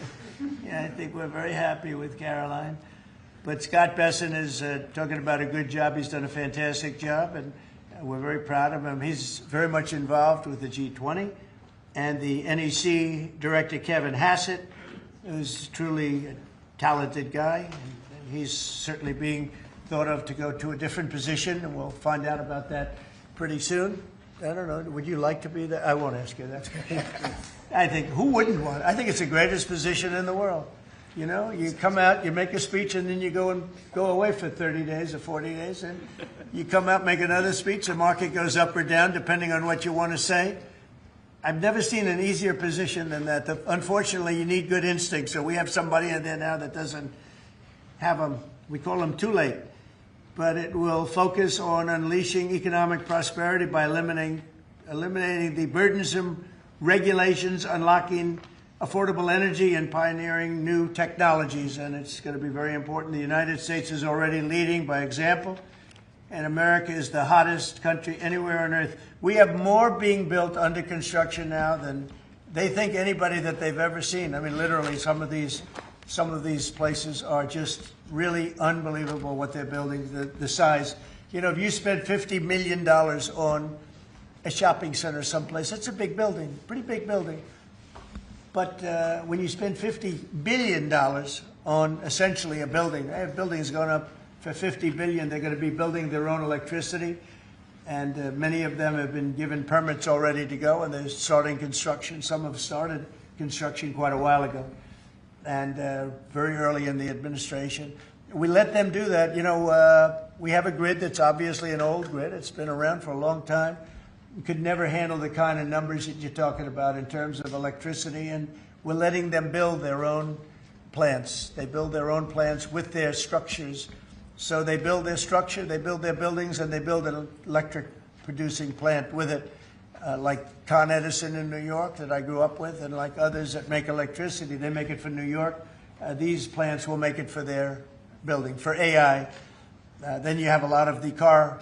Yeah, I think we're very happy with Caroline. But Scott Bessent is talking about a good job. He's done a fantastic job, and we're very proud of him. He's very much involved with the G20. And the NEC director, Kevin Hassett, who's truly a talented guy. And he's certainly being thought of to go to a different position, and we'll find out about that pretty soon. I don't know. Would you like to be there? I won't ask you that. I think, who wouldn't want it? I think it's the greatest position in the world. You know, you come out, you make a speech, and then you go away for 30 days or 40 days, and you come out, make another speech. The market goes up or down depending on what you want to say. I've never seen an easier position than that. Unfortunately, you need good instincts, so we have somebody in there now that doesn't have them. We call them too late. But it will focus on unleashing economic prosperity by eliminating the burdensome regulations, unlocking affordable energy, and pioneering new technologies. And it's going to be very important. The United States is already leading by example, and America is the hottest country anywhere on earth. We have more being built under construction now than they think anybody that they've ever seen. I mean, literally, some of these places are just really unbelievable what they're building, the size. You know, if you spend $50 million on a shopping center someplace, it's a big building, pretty big building. But when you spend $50 billion on essentially a building, they have buildings going up for $50 billion. They're going to be building their own electricity, and many of them have been given permits already to go, and they're starting construction. Some have started construction quite a while ago, and very early in the administration. We let them do that. You know, we have a grid that's obviously an old grid. It's been around for a long time. We could never handle the kind of numbers that you're talking about in terms of electricity, and we're letting them build their own plants. They build their own plants with their structures. So they build their structure, they build their buildings, and they build an electric producing plant with it, like Con Edison in New York that I grew up with, and like others that make electricity. They make it for New York. These plants will make it for their building, for AI. Then you have a lot of the car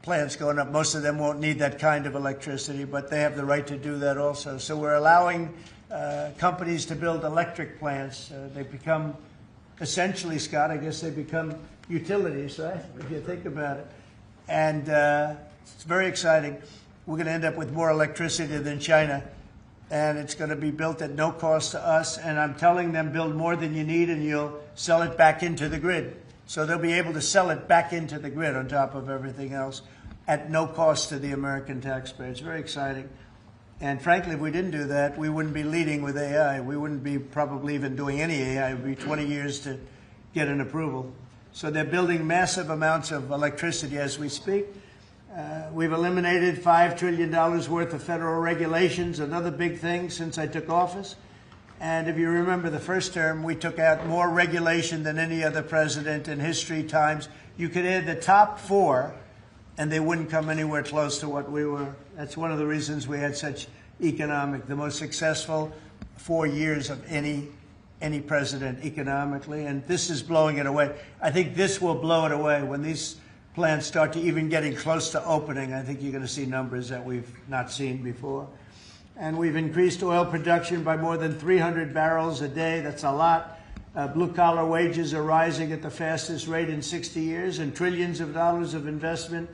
plants going up. Most of them won't need that kind of electricity, but they have the right to do that also. So we're allowing companies to build electric plants. They become, essentially, Scott, I guess they become utilities, right, if you think about it. And it's very exciting. We're going to end up with more electricity than China, and it's going to be built at no cost to us. And I'm telling them, build more than you need, and you'll sell it back into the grid. So they'll be able to sell it back into the grid on top of everything else at no cost to the American taxpayer. It's very exciting. And frankly, if we didn't do that, we wouldn't be leading with AI. We wouldn't be probably even doing any AI. It would be 20 years to get an approval. So they're building massive amounts of electricity as we speak. We've eliminated $5 trillion worth of federal regulations, another big thing since I took office. And if you remember the first term, we took out more regulation than any other president in history times. You could add the top 4, and they wouldn't come anywhere close to what we were. That's one of the reasons we had such the most successful 4 years of any president economically, and this is blowing it away. I think this will blow it away. When these plants start to even getting close to opening, I think you're going to see numbers that we've not seen before. And we've increased oil production by more than 300 barrels a day. That's a lot. Blue-collar wages are rising at the fastest rate in 60 years, and trillions of dollars of investment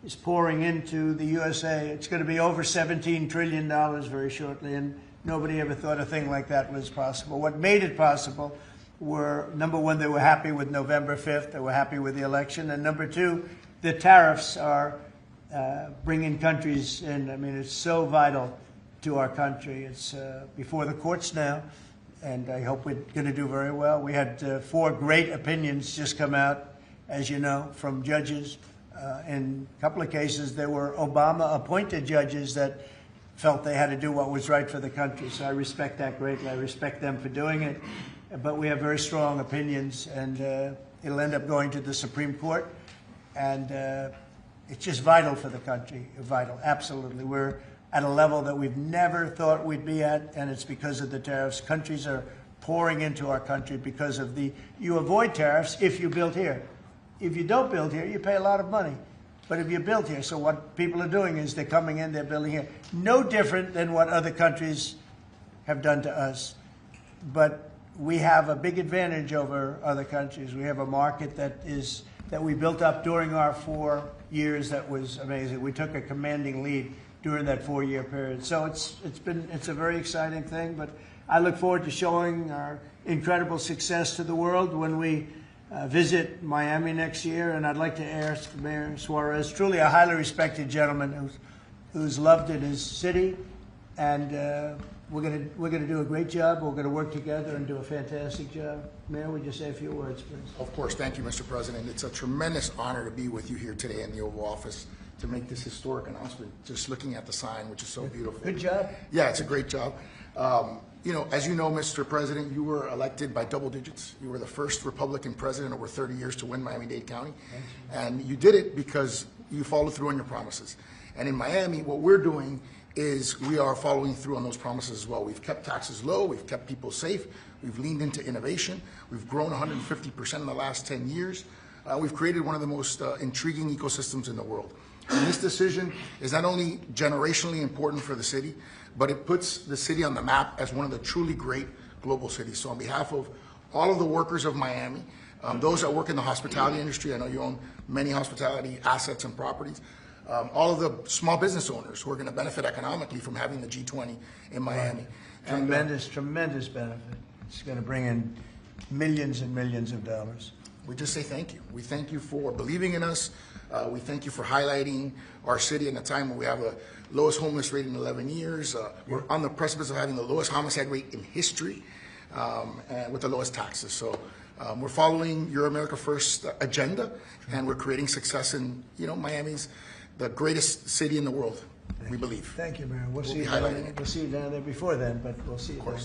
is pouring into the USA. It's going to be over $17 trillion very shortly, and nobody ever thought a thing like that was possible. What made it possible were, number one, they were happy with November 5th. They were happy with the election. And number two, the tariffs are bringing countries in. I mean, it's so vital to our country. It's before the courts now, and I hope we're going to do very well. We had 4 great opinions just come out, as you know, from judges. In a couple of cases, there were Obama-appointed judges that felt they had to do what was right for the country. So I respect that greatly. I respect them for doing it. But we have very strong opinions, and It'll end up going to the Supreme Court, and it's just vital for the country, vital, absolutely. We're at a level that we've never thought we'd be at, and it's because of the tariffs. Countries are pouring into our country because of you avoid tariffs if you build here. If you don't build here, you pay a lot of money. But if you build here, so what people are doing is they're coming in, they're building here. No different than what other countries have done to us. But we have a big advantage over other countries. We have a market that we built up during our 4 years that was amazing. We took a commanding lead during that 4-year period. So it's a very exciting thing, but I look forward to showing our incredible success to the world when we visit Miami next year. And I'd like to ask Mayor Suarez, truly a highly respected gentleman who's loved in his city, and we're gonna do a great job. We're gonna work together and do a fantastic job. Mayor, would you say a few words, please? Of course. Thank you, Mr. President. It's a tremendous honor to be with you here today in the Oval Office to make this historic announcement, just looking at the sign, which is so beautiful. Good job. Yeah, it's a great job. As you know, Mr. President, you were elected by double digits. You were the first Republican president over 30 years to win Miami-Dade County. And you did it because you followed through on your promises. And in Miami, what we're doing is we are following through on those promises as well. We've kept taxes low. We've kept people safe. We've leaned into innovation. We've grown 150% in the last 10 years. We've created one of the most intriguing ecosystems in the world. And this decision is not only generationally important for the city, but it puts the city on the map as one of the truly great global cities. So on behalf of all of the workers of Miami, those that work in the hospitality industry, I know you own many hospitality assets and properties, all of the small business owners who are going to benefit economically from having the G20 in Miami. Tremendous benefit. It's going to bring in millions and millions of dollars. We just say thank you. We thank you for believing in us. We thank you for highlighting our city in a time when we have the lowest homeless rate in 11 years. We're on the precipice of having the lowest homicide rate in history, and with the lowest taxes. So we're following your America First agenda, and we're creating success in, Miami's the greatest city in the world, we believe. Thank you, Mayor. We'll see you highlighting it. We'll see you down there before then, but we'll see you down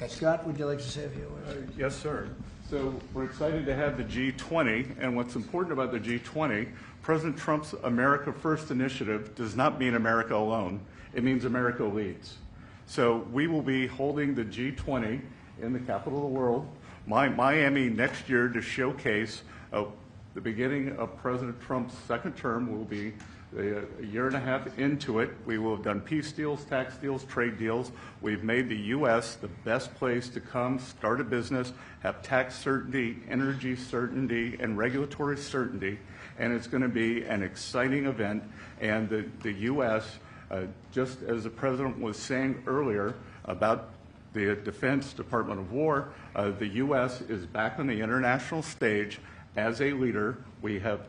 there. Scott, would you like to say a few words? Yes, sir. So we're excited to have the G20, and what's important about the G20, President Trump's America First initiative does not mean America alone. It means America leads. So we will be holding the G20 in the capital of the world, Miami, next year, to showcase the beginning of President Trump's second term. Will be a year and a half into it. We will have done peace deals, tax deals, trade deals. We've made the U.S. the best place to come, start a business, have tax certainty, energy certainty, and regulatory certainty. And it's going to be an exciting event. And the U.S., just as the President was saying earlier about the Defense Department of War, the U.S. is back on the international stage as a leader. We have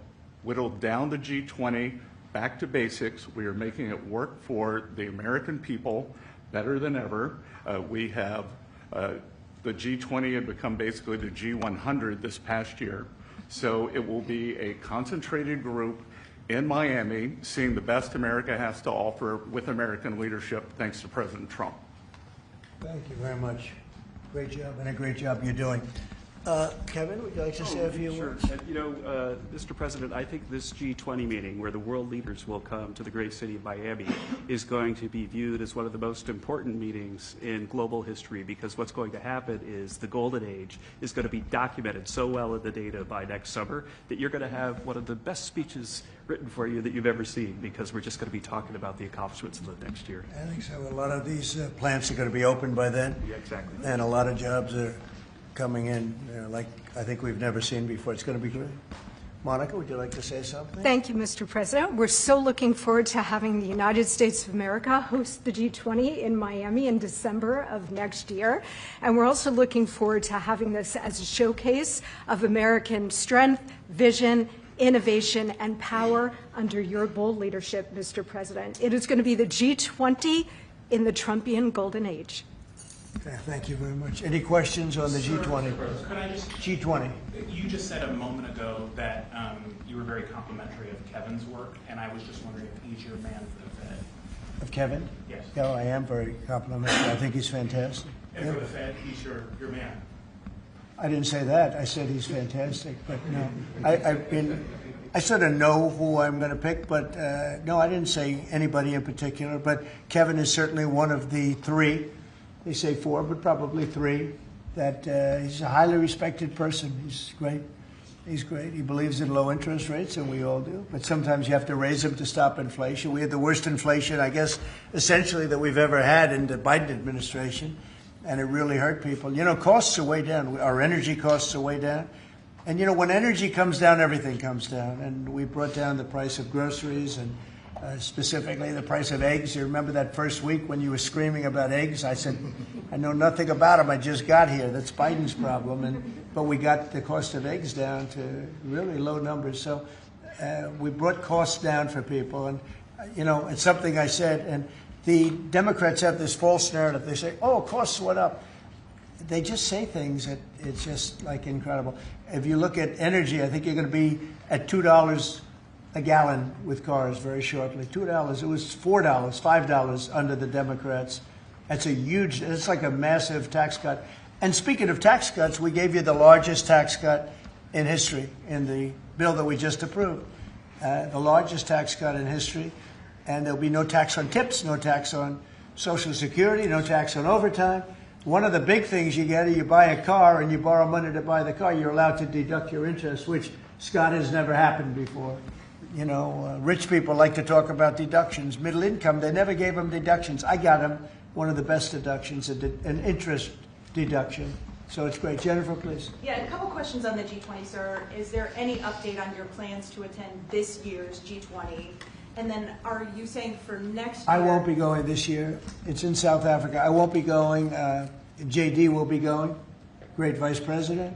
whittled down the G20 back to basics. We are making it work for the American people better than ever. We have the G20 had become basically the G100 this past year. So it will be a concentrated group in Miami, seeing the best America has to offer with American leadership, thanks to President Trump. Thank you very much. Great job, and a great job you're doing. Kevin, would you like to say a few words? Mr. President, I think this G20 meeting, where the world leaders will come to the great city of Miami, is going to be viewed as one of the most important meetings in global history, because what's going to happen is the golden age is going to be documented so well in the data by next summer that you're going to have one of the best speeches written for you that you've ever seen, because we're just going to be talking about the accomplishments of the next year. I think so. A lot of these plants are going to be open by then. Yeah, exactly. And a lot of jobs are coming in, like I think we've never seen before. It's going to be great. Monica, would you like to say something? Thank you, Mr. President. We're so looking forward to having the United States of America host the G20 in Miami in December of next year. And we're also looking forward to having this as a showcase of American strength, vision, innovation, and power under your bold leadership, Mr. President. It is going to be the G20 in the Trumpian golden age. Okay, thank you very much. Any questions on the G20? Could I just? G20. You just said a moment ago that you were very complimentary of Kevin's work, and I was just wondering if he's your man for the Fed. Of Kevin? Yes. Yeah, I am very complimentary. I think he's fantastic. And for the Fed, he's your man. I didn't say that. I said he's fantastic, but no. I sort of know who I'm going to pick, but no, I didn't say anybody in particular. But Kevin is certainly one of the three. They say four, but probably three. That he's a highly respected person. He's great. He's great. He believes in low interest rates, and we all do. But sometimes you have to raise them to stop inflation. We had the worst inflation, I guess, essentially that we've ever had in the Biden administration, and it really hurt people. You know, costs are way down. Our energy costs are way down. And, you know, when energy comes down, everything comes down. And we brought down the price of groceries and specifically the price of eggs. You remember that first week when you were screaming about eggs? I said, I know nothing about them. I just got here. That's Biden's problem. But we got the cost of eggs down to really low numbers. So we brought costs down for people. And, you know, it's something I said. And the Democrats have this false narrative. They say, oh, costs went up. They just say things that it's just like incredible. If you look at energy, I think you're going to be at $2 a gallon with cars very shortly. $2. It was $4, $5 under the Democrats. That's a huge, it's like a massive tax cut. And speaking of tax cuts, we gave you the largest tax cut in history in the bill that we just approved. The largest tax cut in history. And there'll be no tax on tips, no tax on Social Security, no tax on overtime. One of the big things you get is you buy a car and you borrow money to buy the car, you're allowed to deduct your interest, which, Scott, has never happened before. You know, rich people like to talk about deductions. Middle income, they never gave them deductions. I got them one of the best deductions, an interest deduction. So it's great. Jennifer, please. Yeah, a couple questions on the G20, sir. Is there any update on your plans to attend this year's G20? And then are you saying for next year? I won't be going this year. It's in South Africa. I won't be going. JD will be going, great vice president,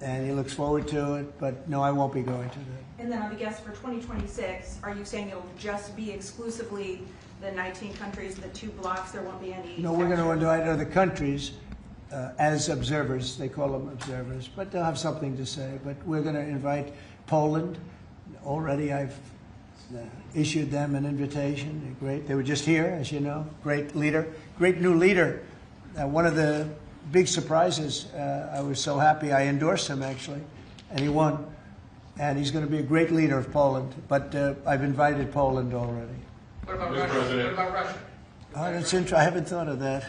and he looks forward to it. But no, I won't be going to that. And then I guess for 2026, are you saying it'll just be exclusively the 19 countries, the 2 blocks? There won't be any. No, we're going to invite other countries as observers. They call them observers, but they'll have something to say. But we're going to invite Poland. Already, I've issued them an invitation. They're great. They were just here, as you know. Great leader, great new leader. One of the big surprises, I was so happy I endorsed him, actually, and he won. And he's going to be a great leader of Poland. But I've invited Poland already. What about Russia? What about Russia? Oh, that's interesting. I haven't thought of that.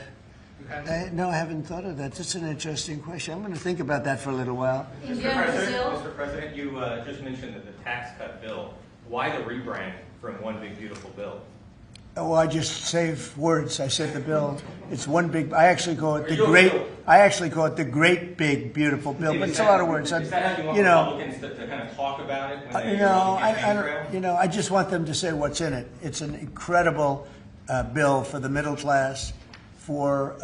You haven't? No, I haven't thought of that. That's an interesting question. I'm going to think about that for a little while. Mr. President, you just mentioned that the tax cut bill. Why the rebrand from one big beautiful bill? Oh, I just save words. I said the bill. It's one big. I actually call it the great. I actually call it the great big beautiful bill. But it's a lot of words. Is that how you want Republicans to kind of talk about it? When I don't. You know, I just want them to say what's in it. It's an incredible bill for the middle class, for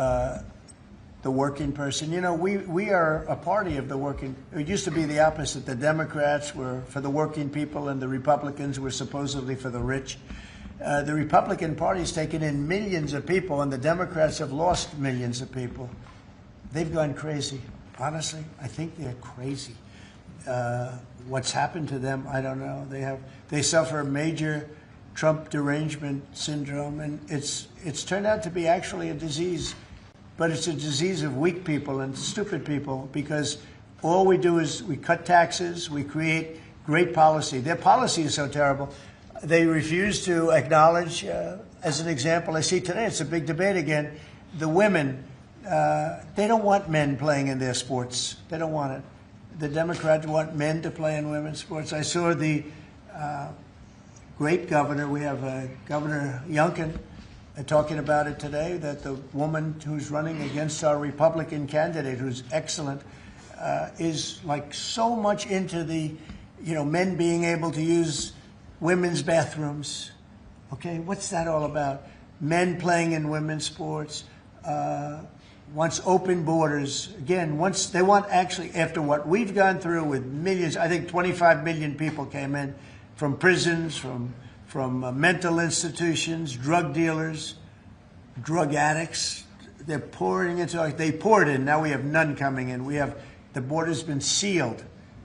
the working person. You know, we are a party of the working. It used to be the opposite. The Democrats were for the working people, and the Republicans were supposedly for the rich. The Republican Party's taken in millions of people, and the Democrats have lost millions of people. They've gone crazy. Honestly, I think they're crazy. What's happened to them, I don't know. They suffer major Trump derangement syndrome, and it's turned out to be actually a disease. But it's a disease of weak people and stupid people, because all we do is we cut taxes, we create great policy. Their policy is so terrible. They refuse to acknowledge, as an example, I see today, it's a big debate again, the women, they don't want men playing in their sports. They don't want it. The Democrats want men to play in women's sports. I saw the great governor, we have Governor Youngkin, talking about it today, that the woman who's running against our Republican candidate, who's excellent, is like so much into the, you know, men being able to use women's bathrooms. Okay, what's that all about? Men playing in women's sports, wants open borders. Again, once they want, actually, after what we've gone through with millions, I think 25 million people came in from prisons, from mental institutions, drug dealers, drug addicts. They're pouring into, they poured in, now we have none coming in. The border's been sealed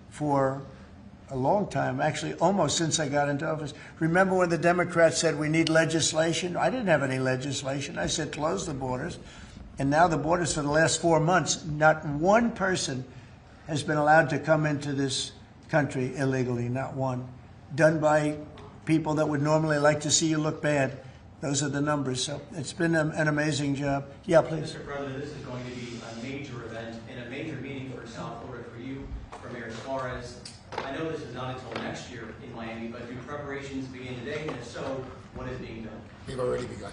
for a long time, actually almost since I got into office. Remember when the Democrats said we need legislation? I didn't have any legislation. I said close the borders. And now the borders for the last 4 months, not one person has been allowed to come into this country illegally, not one. Done by people that would normally like to see you look bad. Those are the numbers. So it's been an amazing job. Yeah, please. Mr. President, this is going to be a major event and a major meeting for South Florida, for you, for Mayor Suarez. I know this is not until next year in Miami, but do preparations begin today? And if so, what is being done? They've already begun.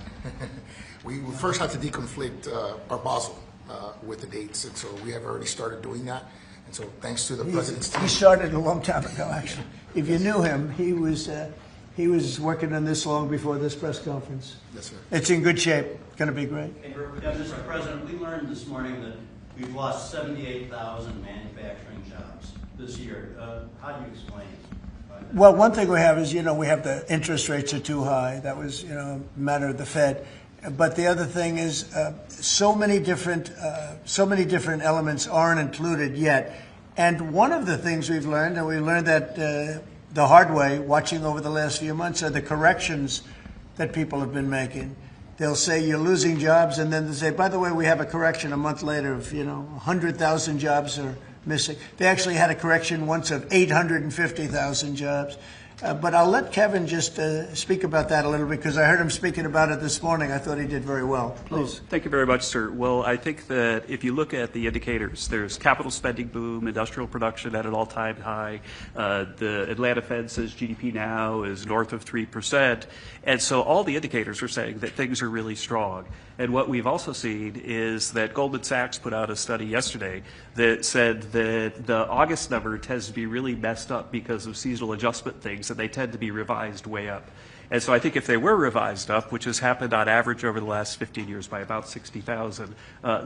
We first have to deconflict our Basel with the dates, and so we have already started doing that. And so thanks to the President's team. He started a long time ago, actually. If you knew him, he was working on this long before this press conference. Yes, sir. It's in good shape. It's going to be great. Mr. President, we learned this morning that we've lost 78,000 manufacturing jobs this year. How do you explain it? Well, one thing we have is, we have the interest rates are too high. That was, a matter of the Fed. But the other thing is, so many different elements aren't included yet. And one of the things we've learned, and we learned that the hard way, watching over the last few months, are the corrections that people have been making. They'll say you're losing jobs, and then they say, by the way, we have a correction a month later of 100,000 jobs are missing. They actually had a correction once of 850,000 jobs. But I'll let Kevin just speak about that a little bit, because I heard him speaking about it this morning. I thought he did very well. Please. Thank you very much, sir. Well, I think that if you look at the indicators, there's capital spending boom, industrial production at an all-time high. The Atlanta Fed says GDP now is north of 3%. And so all the indicators are saying that things are really strong. And what we've also seen is that Goldman Sachs put out a study yesterday that said that the August number tends to be really messed up because of seasonal adjustment things, and they tend to be revised way up. And so I think if they were revised up, which has happened on average over the last 15 years by about 60,000,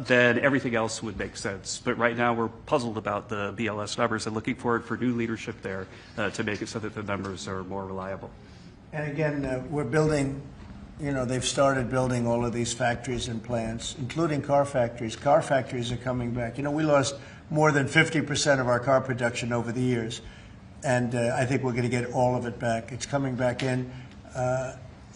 then everything else would make sense. But right now we're puzzled about the BLS numbers and looking forward for new leadership there to make it so that the numbers are more reliable. And again, we're building, they've started building all of these factories and plants, including car factories. Car factories are coming back. We lost more than 50% of our car production over the years. And I think we're going to get all of it back. It's coming back in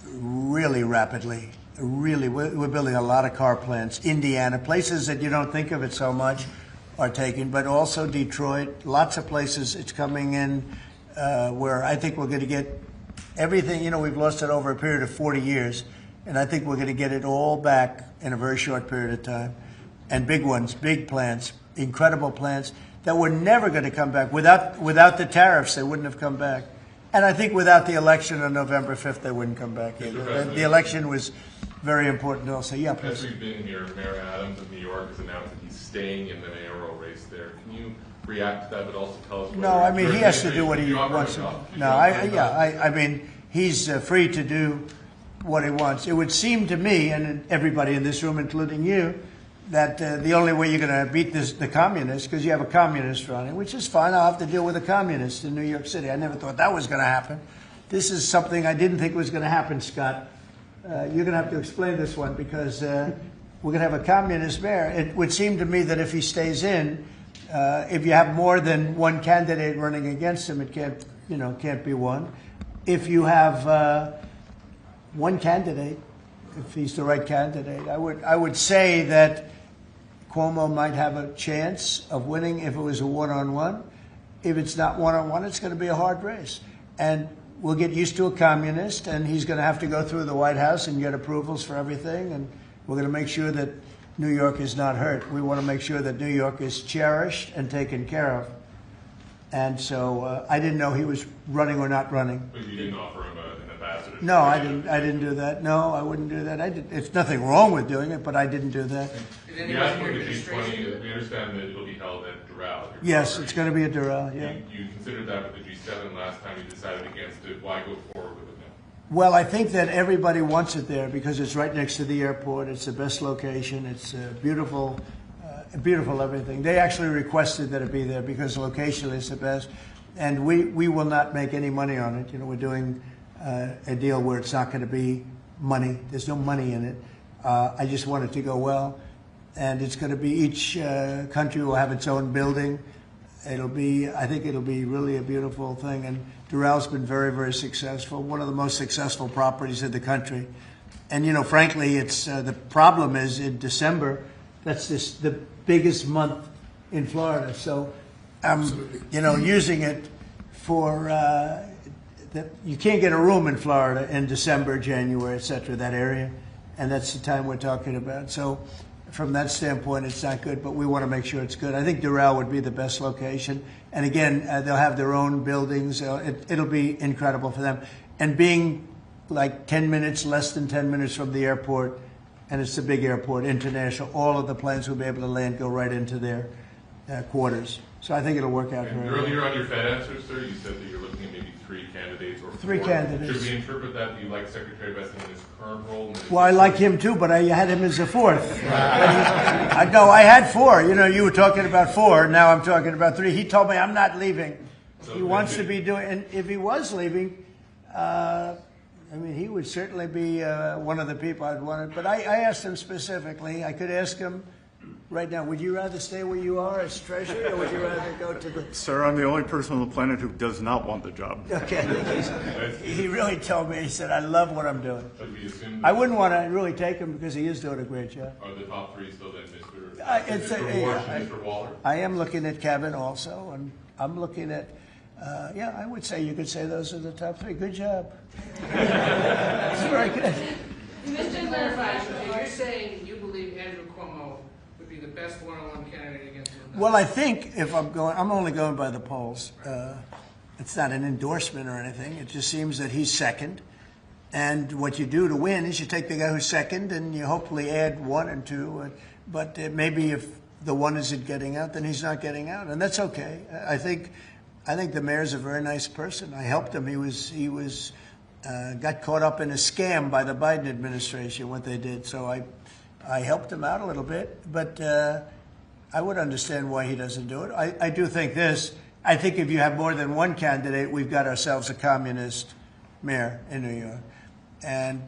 really rapidly. Really, we're building a lot of car plants. Indiana, places that you don't think of it so much are taken, but also Detroit, lots of places it's coming in where I think we're going to get everything. We've lost it over a period of 40 years, and I think we're going to get it all back in a very short period of time. And big ones, big plants, incredible plants that were never going to come back. Without the tariffs, they wouldn't have come back. And I think without the election on November 5th, they wouldn't come back either. The election was very important also. Yeah, please. As we've been here, Mayor Adams of New York has announced that he's staying in the mayoral race there. Can you react to that, but also tell us? No, I mean, he has to do what he wants. No, I mean, he's free to do what he wants. It would seem to me, and everybody in this room, including you, that the only way you're going to beat the communists, because you have a communist running, which is fine. I'll have to deal with a communist in New York City. I never thought that was going to happen. This is something I didn't think was going to happen, Scott. You're going to have to explain this one, because we're going to have a communist mayor. It would seem to me that if he stays in, if you have more than one candidate running against him, it can't be one. If you have one candidate, if he's the right candidate, I would say that Cuomo might have a chance of winning if it was a one-on-one. If it's not one-on-one, it's going to be a hard race. And we'll get used to a communist, and he's going to have to go through the White House and get approvals for everything. And we're going to make sure that New York is not hurt. We want to make sure that New York is cherished and taken care of. And so I didn't know he was running or not running. But you didn't offer him an ambassador? No, I didn't do that. No, I wouldn't do that. It's nothing wrong with doing it, but I didn't do that. We asked for the G20. We understand that it'll be held at Doral. Yes, it's going to be at Doral, yeah. You considered that with the G7 last time you decided against it. Why go forward with it now? Well, I think that everybody wants it there because it's right next to the airport. It's the best location. It's beautiful everything. They actually requested that it be there because location is the best. And we will not make any money on it. We're doing a deal where it's not going to be money. There's no money in it. I just want it to go well. And it's going to be each country will have its own building. I think it'll be really a beautiful thing. And Doral's been very, very successful. One of the most successful properties in the country. And, frankly, it's the problem is in December, That's the biggest month in Florida. So using it for you can't get a room in Florida in December, January, et cetera, that area, and that's the time we're talking about. So from that standpoint, it's not good, but we want to make sure it's good. I think Doral would be the best location. And again, they'll have their own buildings. It'll be incredible for them. And being like 10 minutes, less than 10 minutes from the airport, and it's a big airport, international, all of the planes will be able to land, go right into their quarters. So I think it'll work out very well. Earlier on your Fed answer, sir, you said that you're looking at maybe 3 candidates or 4. 3 candidates. Should we interpret that you like Secretary Vest in his current role? Well, I like him too, but I had him as a 4th. I had 4. You were talking about 4. Now I'm talking about 3. He told me I'm not leaving. So he wants to be doing, and if he was leaving, he would certainly be one of the people I'd want. But I asked him specifically. I could ask him right now, would you rather stay where you are as Treasury, or would you rather go to the... Sir, I'm the only person on the planet who does not want the job. Okay. He really told me, he said, I love what I'm doing. I wouldn't want to really take him because he is doing a great job. Are the top 3 still then Mr. Walsh and Mr. Waller? I am looking at Kevin also, and I'm looking at, I would say you could say those are the top 3. Good job. That's very good. Just to clarify, you're saying you believe Andrew Cuomo would be the best one-on-one candidate against Lula? Well, I think if I'm only going by the polls. It's not an endorsement or anything. It just seems that he's second. And what you do to win is you take the guy who's second and you hopefully add 1 and 2. But maybe if the 1 isn't getting out, then he's not getting out. And that's okay. I think the mayor's a very nice person. I helped him. He was got caught up in a scam by the Biden administration, what they did. So I helped him out a little bit, but I would understand why he doesn't do it. I do think this. I think if you have more than 1 candidate, we've got ourselves a communist mayor in New York. And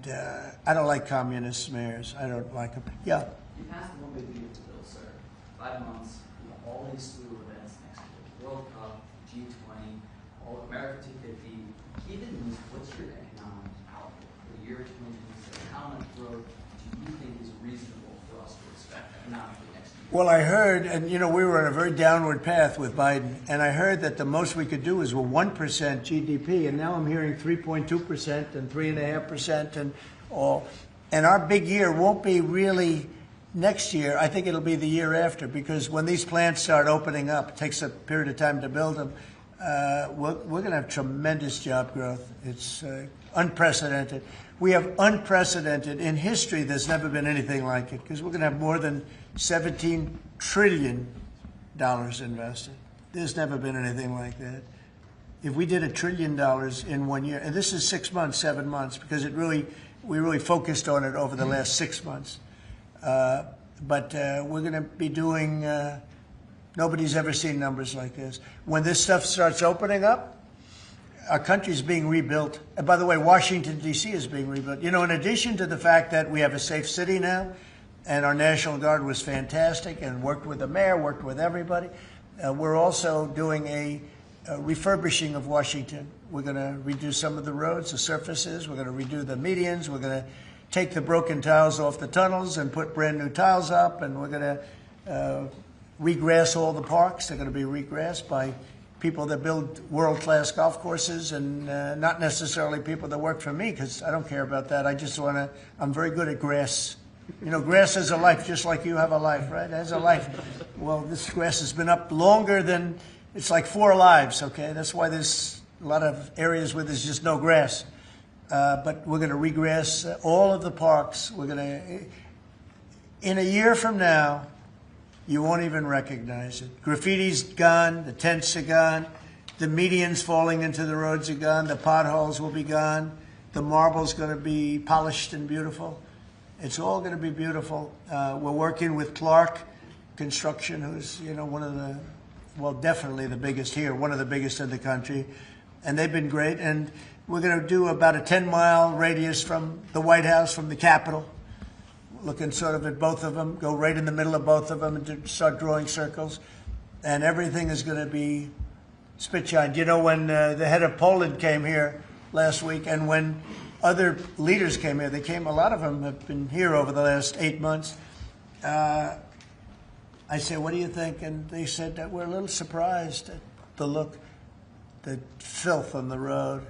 I don't like communist mayors. I don't like them. Yeah. You passed the one big beautiful bill, sir. 5 months, all these slew of events next year. World Cup, G20, all America 250. Given these, what's your economic outlook for the year 2026? How much growth do you think is reasonable for us to expect economically next year? Well, I heard, and we were on a very downward path with Biden, and I heard that the most we could do is 1% GDP, and now I'm hearing 3.2% and 3.5% and all. And our big year won't be really next year. I think it'll be the year after, because when these plants start opening up, it takes a period of time to build them. We're going to have tremendous job growth. It's unprecedented. We have unprecedented in history. There's never been anything like it, because we're going to have more than $17 trillion invested. There's never been anything like that. If we did $1 trillion in 1 year, and this is 6 months, 7 months, because we really focused on it over the last 6 months. But we're going to be doing. Nobody's ever seen numbers like this. When this stuff starts opening up, our country's being rebuilt. And by the way, Washington, D.C. is being rebuilt. In addition to the fact that we have a safe city now, and our National Guard was fantastic and worked with the mayor, worked with everybody, we're also doing a refurbishing of Washington. We're going to redo some of the roads, the surfaces. We're going to redo the medians. We're going to take the broken tiles off the tunnels and put brand new tiles up, and we're going to regrass all the parks. They're going to be regrassed by people that build world-class golf courses, and not necessarily people that work for me, because I don't care about that. I just want to, I'm very good at grass. Grass has a life, just like you have a life, right? It has a life. Well, this grass has been up longer than, it's like 4 lives, okay? That's why there's a lot of areas where there's just no grass. But we're going to regrass all of the parks. We're going to, in a year from now, you won't even recognize it. Graffiti's gone. The tents are gone. The medians falling into the roads are gone. The potholes will be gone. The marble's going to be polished and beautiful. It's all going to be beautiful. We're working with Clark Construction, who's one of the, well, definitely the biggest here, one of the biggest in the country, and they've been great. And we're going to do about a 10-mile radius from the White House, from the Capitol, looking sort of at both of them, go right in the middle of both of them and start drawing circles. And everything is going to be spit-shined. When the head of Poland came here last week, and when other leaders came here, a lot of them have been here over the last 8 months, I say, what do you think? And they said that we're a little surprised at the filth on the road.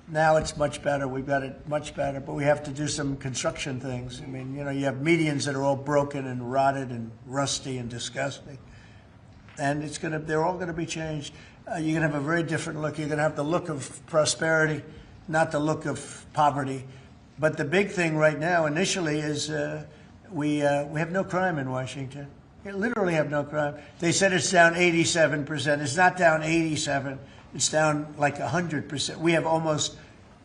Now it's much better. We've got it much better, but we have to do some construction things. I mean, you have medians that are all broken and rotted and rusty and disgusting. And they're all going to be changed. You're going to have a very different look. You're going to have the look of prosperity, not the look of poverty. But the big thing right now, initially, is we have no crime in Washington. We literally have no crime. They said it's down 87%. It's not down 87%. It's down like 100%. We have almost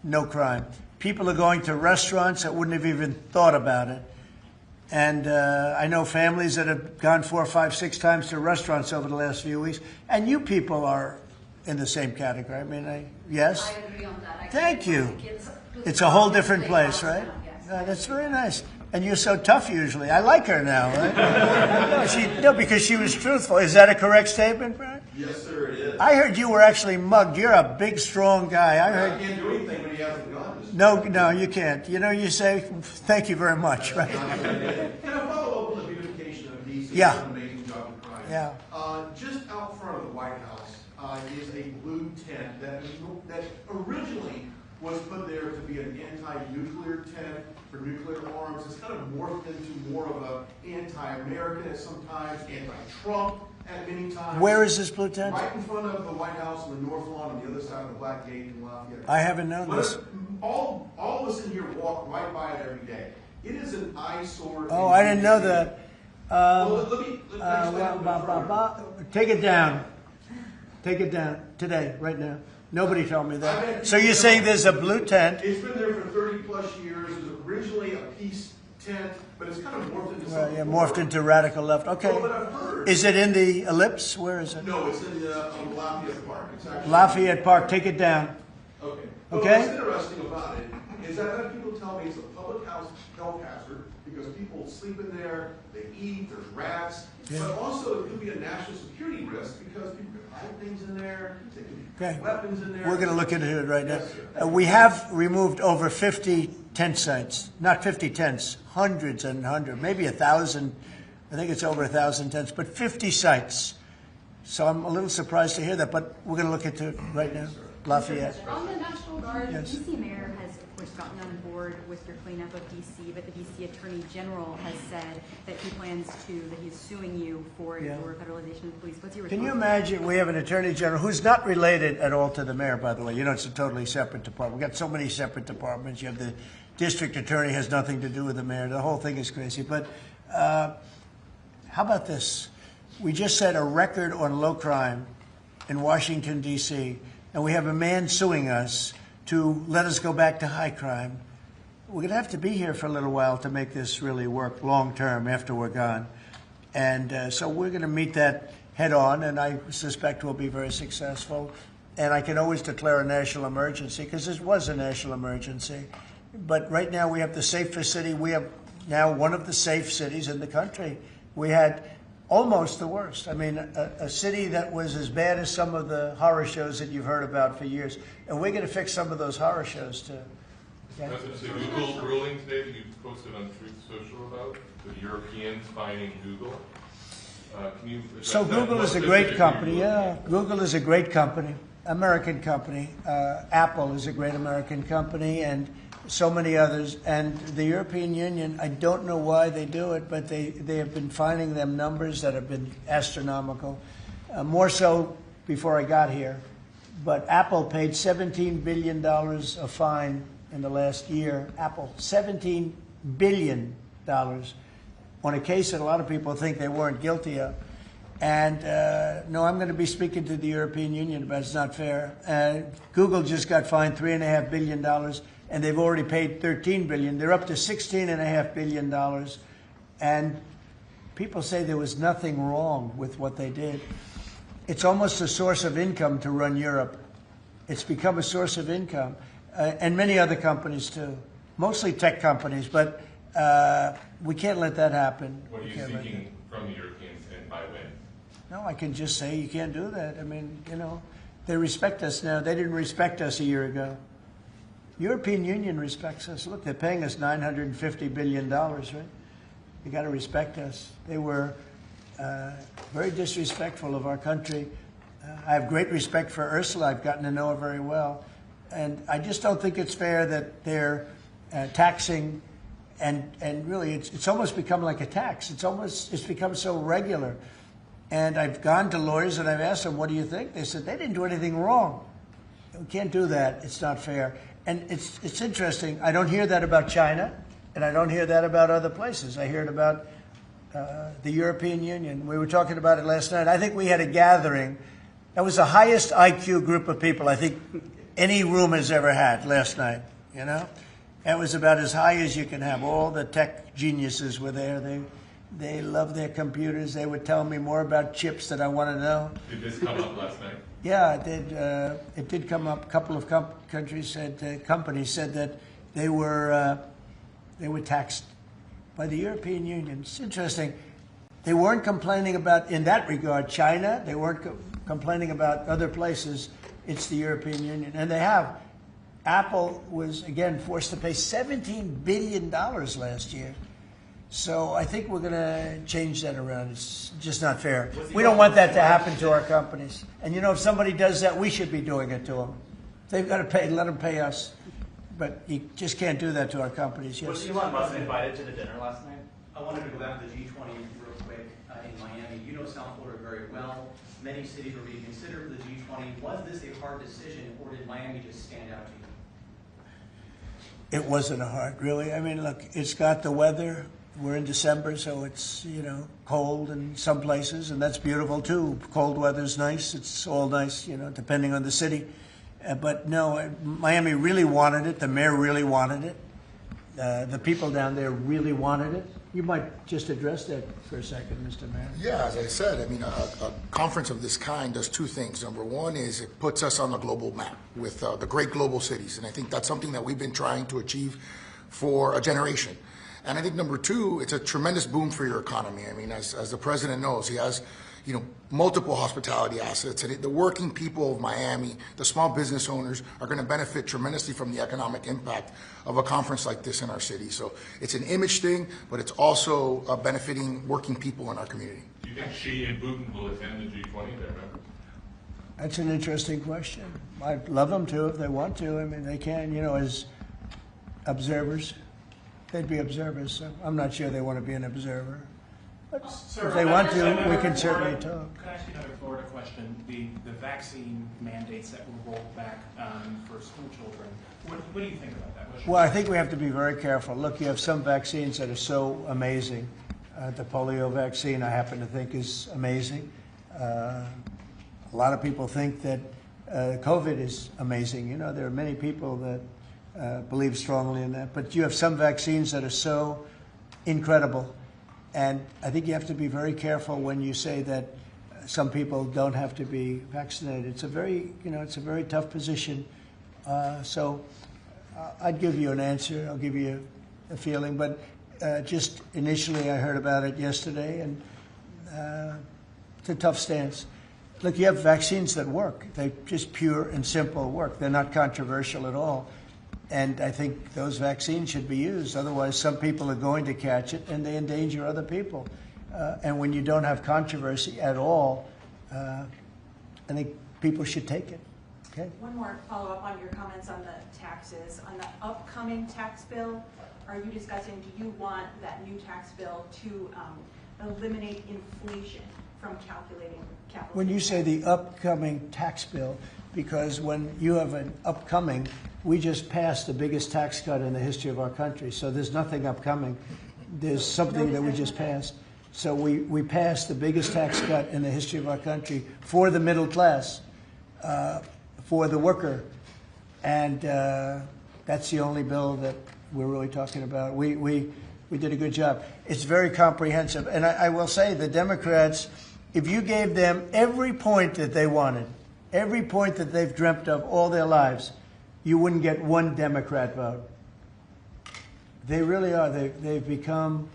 no crime. People are going to restaurants that wouldn't have even thought about it. And I know families that have gone 4, 5, 6 times to restaurants over the last few weeks. And you people are in the same category. I mean, yes? I agree on that. Thank you. It's a whole different place, right? That's very nice. And you're so tough usually. I like her now, right? No, because she was truthful. Is that a correct statement, Brian? Yes, sir, it is. I heard you were actually mugged. You're a big, strong guy. I can't do anything when he hasn't gone. No, you can't. You say, thank you very much, right? Can I follow up on the beautification of D.C.? Yeah. An amazing job of crime. Yeah. Just out front of the White House is a blue tent that originally was put there to be an anti-nuclear tent for nuclear arms. It's kind of morphed into more of an anti-American at sometimes, anti-Trump at many times. Where is this blue tent? Right in front of the White House on the North Lawn on the other side of the Black Gate in Lafayette. I haven't known this. All of us in here walk right by it every day. It is an eyesore. Oh, I didn't know that. Well, let me Take it down. Take it down today, right now. Nobody told me that. So you're saying there's a blue tent? It's been there for 30 plus years. It was originally a peace tent, but it's kind of morphed into something. Yeah, morphed into radical left. Okay. Well, but I've heard. Is it in the Ellipse? Where is it? No, it's in Lafayette Park. It's actually Lafayette Park. Take it down. Okay. Okay. What's interesting about it is that I've had people tell me it's a public health hazard because people sleep in there, they eat, there's rats, but also it could be a national security risk because people can hide things in there, they can have weapons in there. We're going to look into it right now. We have removed over 50 tent sites, not 50 tents, hundreds and hundreds, maybe 1,000. I think it's over 1,000 tents, but 50 sites. So I'm a little surprised to hear that, but we're going to look into it right now. Lafayette. On the National Guard, Yes. the D.C. mayor has, of course, gotten on board with your cleanup of D.C., but the D.C. Attorney General has said that he's suing you for your federalization of the police. What's your response? Can you imagine we have an attorney general who's not related at all to the mayor, by the way. It's a totally separate department. We've got so many separate departments. You have the district attorney has nothing to do with the mayor. The whole thing is crazy. But how about this? We just set a record on low crime in Washington, D.C., and we have a man suing us to let us go back to high crime. We're going to have to be here for a little while to make this really work long term after we're gone. And so we're going to meet that head on, and I suspect we'll be very successful. And I can always declare a national emergency because this was a national emergency. But right now we have the safest city. We have now one of the safe cities in the country. We had almost the worst. I mean, a city that was as bad as some of the horror shows that you've heard about for years. And we're going to fix some of those horror shows, too. Yeah. That's a Google ruling today that you posted on Truth Social about the Europeans fining Google. Can you So Google is a great company. Yeah, Google is a great company, American company. Apple is a great American company, and so many others. And the European Union, I don't know why they do it, but they have been finding them numbers that have been astronomical. More so before I got here. But Apple paid $17 billion a fine in the last year. Apple, $17 billion on a case that a lot of people think they weren't guilty of. And no, I'm going to be speaking to the European Union about it. It's not fair. Google just got fined $3.5 billion, and they've already paid $13 billion. They're up to $16.5 billion. And people say there was nothing wrong with what they did. It's almost a source of income to run Europe. It's become a source of income. And many other companies, too. Mostly tech companies, but we can't let that happen. What are you seeking from the Europeans, and by when? No, I can just say you can't do that. I mean, they respect us now. They didn't respect us a year ago. European Union respects us. Look, they're paying us $950 billion, right? You got to respect us. They were very disrespectful of our country. I have great respect for Ursula. I've gotten to know her very well. And I just don't think it's fair that they're taxing, and really it's almost become like a tax. It's become so regular. And I've gone to lawyers and I've asked them, what do you think? They said, they didn't do anything wrong. We can't do that. It's not fair. And it's interesting. I don't hear that about China, and I don't hear that about other places. I hear it about the European Union. We were talking about it last night. I think we had a gathering. That was the highest IQ group of people I think any room has ever had last night, you know? It was about as high as you can have. All the tech geniuses were there. They love their computers. They would tell me more about chips that I want to know. Did this come up last night? Yeah, it did. It did come up. A couple of companies said that they were taxed by the European Union. It's interesting. They weren't complaining about, in that regard, China. They weren't complaining about other places. It's the European Union, and they have. Apple was again forced to pay $17 billion last year. So I think we're going to change that around. It's just not fair. We don't want that to happen to our companies. And you know, if somebody does that, we should be doing it to them. They've got to pay, let them pay us. But you just can't do that to our companies. Yes. Was Elon Musk invited to the dinner last night? I wanted to go back to the G20 real quick in Miami. You know South Florida very well. Many cities were being considered for the G20. Was this a hard decision, or did Miami just stand out to you? It wasn't a hard, really. I mean, look, it's got the weather. We're in December, so it's, you know, cold in some places, and that's beautiful too. Cold weather's nice. It's all nice, you know, depending on the city. But no, Miami really wanted it. The mayor really wanted it. The people down there really wanted it. You might just address that for a second, Mr. Mayor. Yeah, as I said, I mean, a conference of this kind does two things. Number one is it puts us on the global map with the great global cities, and I think that's something that we've been trying to achieve for a generation. And I think number two, it's a tremendous boom for your economy. I mean, as the president knows, he has, you know, multiple hospitality assets, and the working people of Miami, the small business owners, are going to benefit tremendously from the economic impact of a conference like this in our city. So it's an image thing, but it's also benefiting working people in our community. Do you think Xi and Putin will attend the G20 there? That's an interesting question. I'd love them to if they want to. I mean, they can, you know, as observers. They'd be observers. So I'm not sure they want to be an observer. But Sir, if they want to, we can certainly talk. Can I ask you another Florida question? The vaccine mandates that were rolled back for school children. What do you think about that? Well, I think we have to be very careful. Look, you have some vaccines that are so amazing. The polio vaccine, I happen to think, is amazing. A lot of people think that COVID is amazing. You know, there are many people that believe strongly in that. But you have some vaccines that are so incredible. And I think you have to be very careful when you say that some people don't have to be vaccinated. It's a very, you know, it's a very tough position. So I'd give you an answer. I'll give you a feeling. But just initially I heard about it yesterday, and it's a tough stance. Look, you have vaccines that work. They just pure and simple work. They're not controversial at all. And I think those vaccines should be used. Otherwise, some people are going to catch it, and they endanger other people. And when you don't have controversy at all, I think people should take it. Okay. One more follow-up on your comments on the taxes. On the upcoming tax bill, are you discussing, do you want that new tax bill to eliminate inflation from calculating capital? When you say the upcoming tax bill, because when you have an upcoming, we just passed the biggest tax cut in the history of our country. So there's nothing upcoming. There's something that we just passed. So we passed the biggest tax cut in the history of our country for the middle class, for the worker. And that's the only bill that we're really talking about. We did a good job. It's very comprehensive. And I will say the Democrats, if you gave them every point that they wanted, every point that they've dreamt of all their lives, you wouldn't get one Democrat vote. They really are. They've become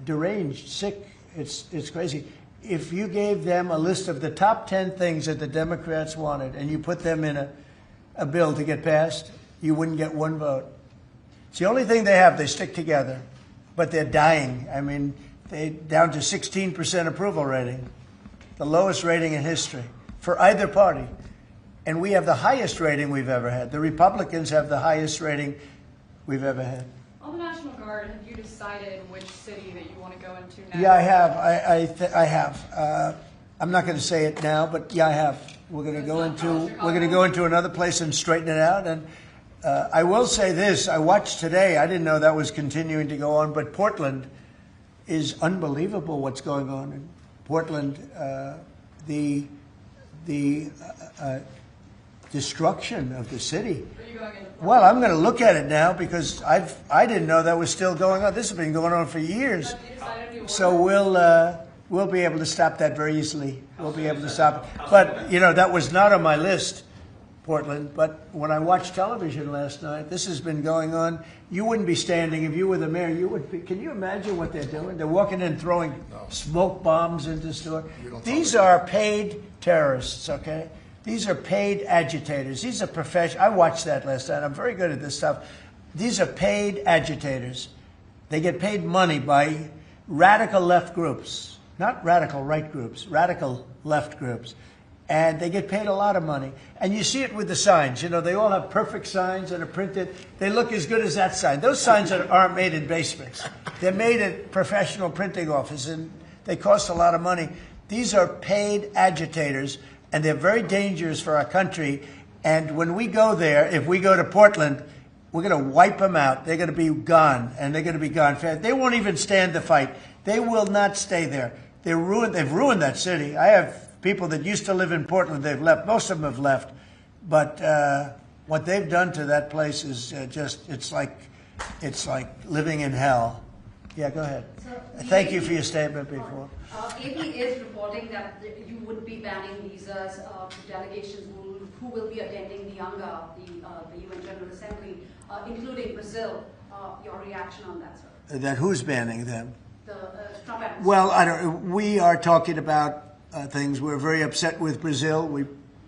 deranged, sick. It's crazy. If you gave them a list of the top 10 things that the Democrats wanted and you put them in a bill to get passed, you wouldn't get one vote. It's the only thing they have. They stick together, but they're dying. I mean, They down to 16% approval rating, the lowest rating in history for either party. And we have the highest rating we've ever had. The Republicans have the highest rating we've ever had. On the National Guard, have you decided which city that you want to go into now? Yeah, I have. I have. I'm not going to say it now, but yeah, I have. We're going to go into another place and straighten it out. And I will say this: I watched today. I didn't know that was continuing to go on, but Portland is unbelievable. What's going on in Portland? The destruction of the city. Well, I'm going to look at it now because I didn't know that was still going on. This has been going on for years. So we'll be able to stop that very easily. We'll be able to stop it. But that was not on my list, Portland. But when I watched television last night, this has been going on. You wouldn't be standing if you were the mayor. You would be. Can you imagine what they're doing? They're walking in throwing smoke bombs into the store. These are paid terrorists. Okay. These are paid agitators. These are professional. I watched that last night. I'm very good at this stuff. These are paid agitators. They get paid money by radical left groups, not radical right groups, radical left groups. And they get paid a lot of money. And you see it with the signs. They all have perfect signs that are printed. They look as good as that sign. Those signs aren't made in basements. They're made at professional printing offices, and they cost a lot of money. These are paid agitators, and they're very dangerous for our country. And when we go there, if we go to Portland, we're going to wipe them out. They're going to be gone, and they're going to be gone fast. They won't even stand the fight. They will not stay there. They've ruined that city. I have people that used to live in Portland. They've left. Most of them have left. But what they've done to that place is it's like living in hell. Yeah, go ahead. Thank you for your statement before. AP is reporting that you would be banning visas to delegations who will be attending the UNGA, the UN General Assembly, including Brazil. Your reaction on that, sir? That who's banning them? The Trump administration. Well, we are talking about things. We're very upset with Brazil. We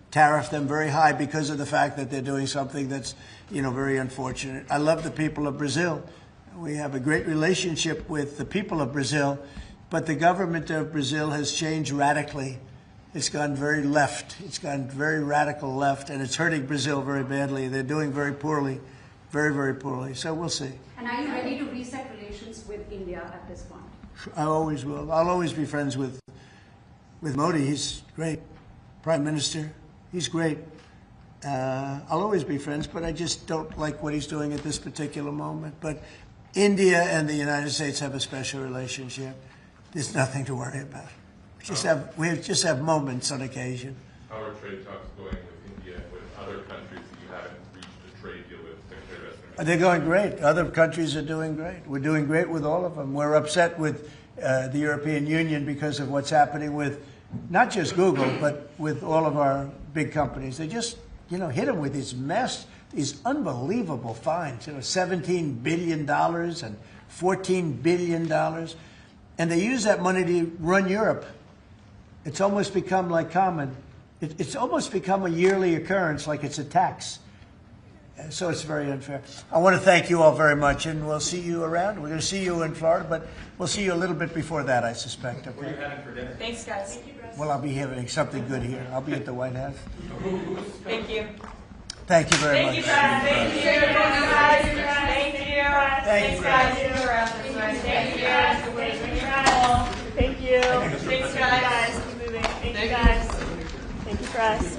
tariff them very high because of the fact that they're doing something that's, very unfortunate. I love the people of Brazil. We have a great relationship with the people of Brazil, but the government of Brazil has changed radically. It's gone very left. It's gone very radical left, and it's hurting Brazil very badly. They're doing very poorly, very, very poorly. So we'll see. And are you ready to reset relations with India at this point? I always will. I'll always be friends with Modi. He's great. Prime Minister, he's great. I'll always be friends, but I just don't like what he's doing at this particular moment. But India and the United States have a special relationship. There's nothing to worry about. We just have moments on occasion. How are trade talks going with India and with other countries that you haven't reached a trade deal with? They're going great. Other countries are doing great. We're doing great with all of them. We're upset with the European Union because of what's happening with not just Google, but with all of our big companies. They just, hit them with these unbelievable fines. $17 billion and $14 billion. And they use that money to run Europe. It's almost become like common. It's almost become a yearly occurrence, like it's a tax. So it's very unfair. I want to thank you all very much, and we'll see you around. We're going to see you in Florida, but we'll see you a little bit before that, I suspect. Okay? What are you having for dinner? Thanks, guys. Well, I'll be having something good here. I'll be at the White House. Thank you. Thank you very much. Thank you, guys. Thank you. Thank you. Thanks, guys. Thank you. Thank you. Thanks, guys. Keep moving. Thank you, guys. Thank you, press.